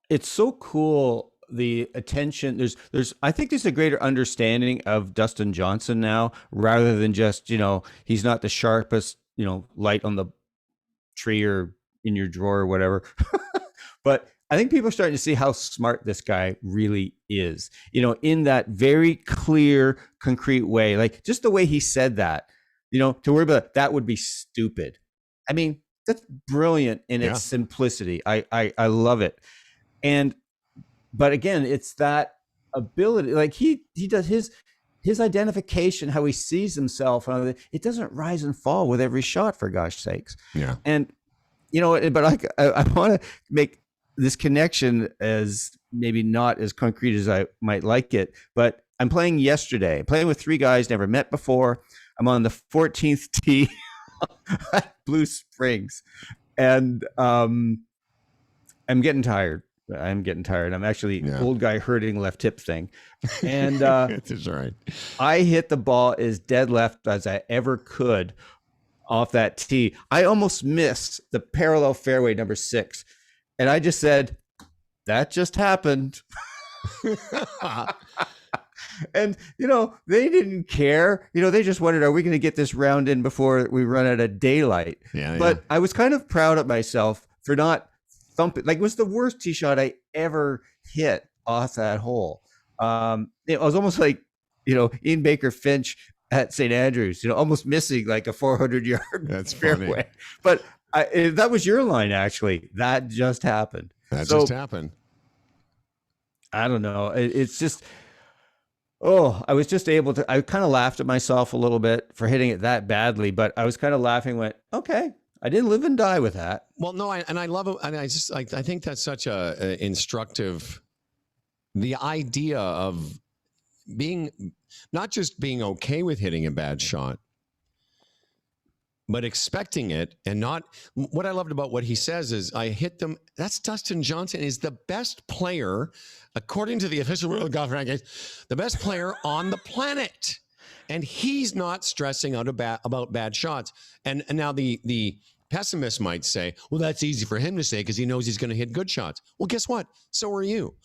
it's so cool. The attention, I think there's a greater understanding of Dustin Johnson now, rather than just, he's not the sharpest, light on the tree or in your drawer or whatever. But I think people are starting to see how smart this guy really is, in that very clear, concrete way. Like just the way he said that, to worry about that would be stupid. I mean, that's brilliant in its simplicity. I love it. But again, it's that ability, like he does his identification, how he sees himself. It doesn't rise and fall with every shot, for gosh sakes. Yeah. And, but I want to make this connection is maybe not as concrete as I might like it, but I'm playing yesterday. I'm playing with 3 guys never met before. I'm on the 14th tee at Blue Springs, and I'm getting tired. I'm actually old guy hurting left hip thing. And That's right. I hit the ball as dead left as I ever could off that tee. I almost missed the parallel fairway number 6. And I just said, that just happened. And, they didn't care. They just wondered, are we going to get this round in before we run out of daylight? But I was kind of proud of myself for not thumping. Like, it was the worst tee shot I ever hit off that hole. It was almost like, Ian Baker Finch at St. Andrews, almost missing like a 400-yard fairway. Funny. But that was your line, actually. That just happened. Just happened. I don't know. It's just... I was just able to, I kind of laughed at myself a little bit for hitting it that badly, but I was kind of laughing, went, okay, I didn't live and die with that. Well, no, I love it. And I think that's such a instructive, the idea of not just being okay with hitting a bad shot, but expecting it and not. What I loved about what he says is, I hit them. That's Dustin Johnson is the best player, according to the official World Golf Rankings, the best player on the planet. And he's not stressing out about bad shots. And now the pessimist might say, well, that's easy for him to say because he knows he's going to hit good shots. Well, guess what? So are you.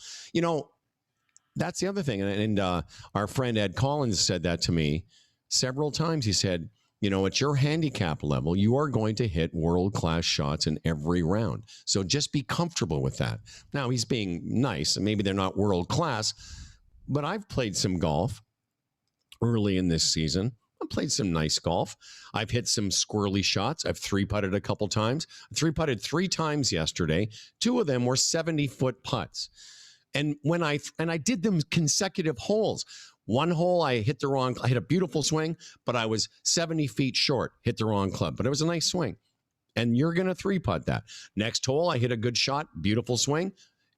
That's the other thing. And our friend Ed Collins said that to me several times. He said, at your handicap level, you are going to hit world-class shots in every round. So just be comfortable with that. Now, he's being nice, and maybe they're not world-class, but I've played some golf early in this season. I've played some nice golf. I've hit some squirrely shots. I've 3-putted a couple times. I 3-putted 3 times yesterday. 2 of them were 70-foot putts. And I did them consecutive holes. One hole, I hit a beautiful swing, but I was 70 feet short, hit the wrong club, but it was a nice swing. And you're going to 3-putt that. Next hole, I hit a good shot, beautiful swing.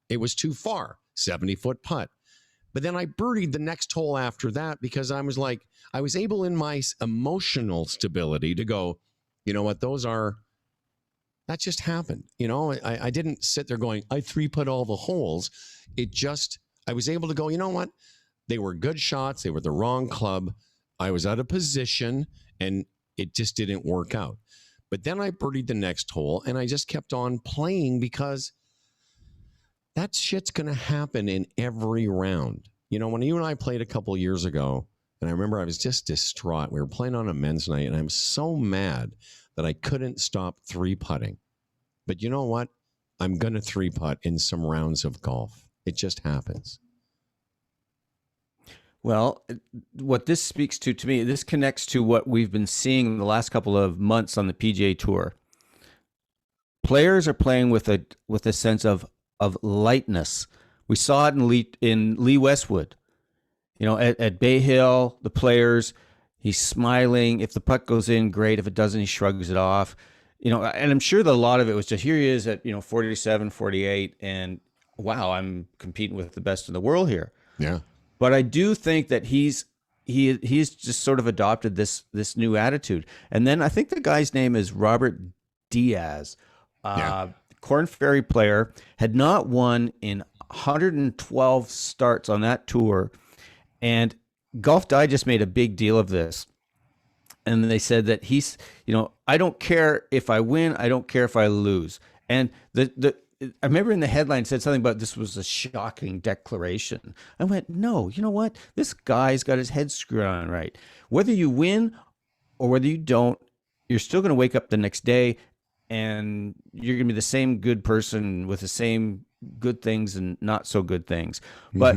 It was too far, 70-foot putt. But then I birdied the next hole after that because I was able in my emotional stability to go, you know what, that just happened. I didn't sit there going, I 3-putt all the holes. I was able to go, you know what? They were good shots. They were the wrong club. I was out of position, and it just didn't work out. But then I birdied the next hole, and I just kept on playing because that shit's going to happen in every round. When you and I played a couple years ago, and I remember I was just distraught. We were playing on a men's night, and I'm so mad that I couldn't stop 3-putting. But you know what? I'm going to 3-putt in some rounds of golf. It just happens. Well, what this speaks to me, this connects to what we've been seeing in the last couple of months on the PGA Tour. Players are playing with a sense of lightness. We saw it in Lee Westwood. At Bay Hill, the players, he's smiling. If the putt goes in, great. If it doesn't, he shrugs it off. And I'm sure that a lot of it was just, here he is at 47, 48, and wow, I'm competing with the best in the world here. Yeah. But I do think that he's just sort of adopted this new attitude. And then I think the guy's name is Robert Diaz, Corn Ferry player, had not won in 112 starts on that tour. And Golf Digest made a big deal of this. And they said that he's, I don't care if I win, I don't care if I lose. And I remember in the headline it said something about this was a shocking declaration. I went, no, you know what? This guy's got his head screwed on right. Whether you win or whether you don't, you're still going to wake up the next day and you're going to be the same good person with the same good things and not so good things. But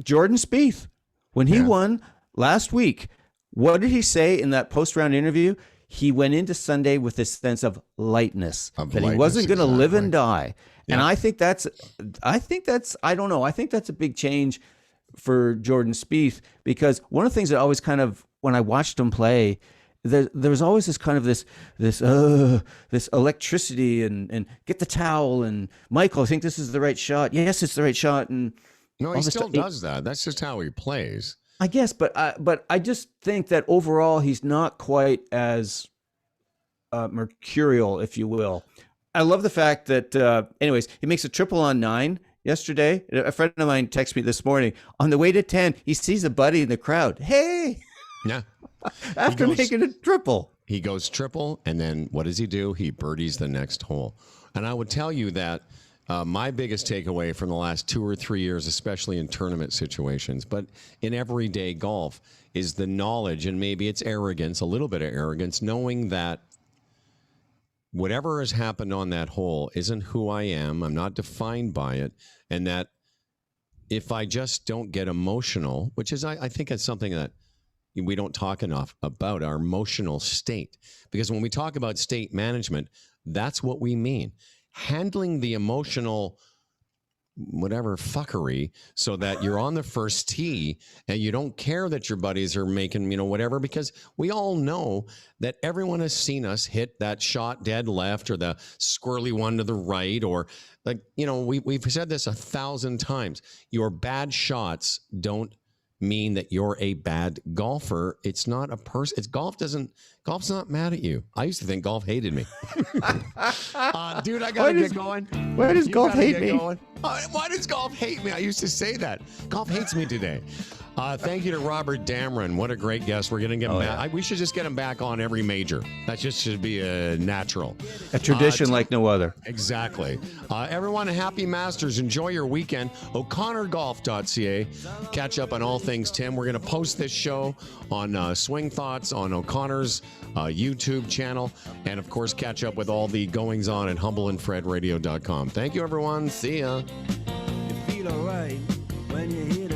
Jordan Spieth, when he won last week, what did he say in that post-round interview? He went into Sunday with this sense of lightness, that he wasn't going to live and die. Yeah. And I think that's I don't know. I think that's a big change for Jordan Spieth, because one of the things that always kind of, when I watched him play, there was always this kind of this electricity and get the towel and Michael, I think this is the right shot. Yes, it's the right shot. And No, he all this still stuff. does that. That's just how he plays. I guess, but I just think that overall he's not quite as mercurial, if you will. I love the fact that, anyways, he makes a triple on 9 yesterday. A friend of mine texted me this morning. On the way to 10, he sees a buddy in the crowd. Hey, Yeah. after making a triple. He goes triple, and then what does he do? He birdies the next hole. And I would tell you that my biggest takeaway from the last 2 or 3 years, especially in tournament situations, but in everyday golf, is the knowledge, and maybe it's arrogance, a little bit of arrogance, knowing that whatever has happened on that hole isn't who I am. I'm not defined by it. And that if I just don't get emotional, which is, I think it's something that we don't talk enough about, our emotional state. Because when we talk about state management, that's what we mean. Handling the emotional whatever fuckery so that you're on the first tee and you don't care that your buddies are making, whatever, because we all know that everyone has seen us hit that shot dead left or the squirrely one to the right, or like, we've said this 1,000 times. Your bad shots don't mean that you're a bad golfer. It's not a person. Golf's not mad at you. I used to think golf hated me. Dude, I gotta get going. Why does golf hate me? Why does golf hate me? I used to say that. Golf hates me today. Thank you to Robert Damron. What a great guest. We're going to get him back. We should just get him back on every major. That just should be a natural. A tradition like no other. Exactly. Everyone, happy Masters. Enjoy your weekend. O'ConnorGolf.ca. Catch up on all things Tim. We're going to post this show on Swing Thoughts on O'Connor's YouTube channel. And, of course, catch up with all the goings-on at humbleandfredradio.com. Thank you, everyone. See ya. You feel all right when you hit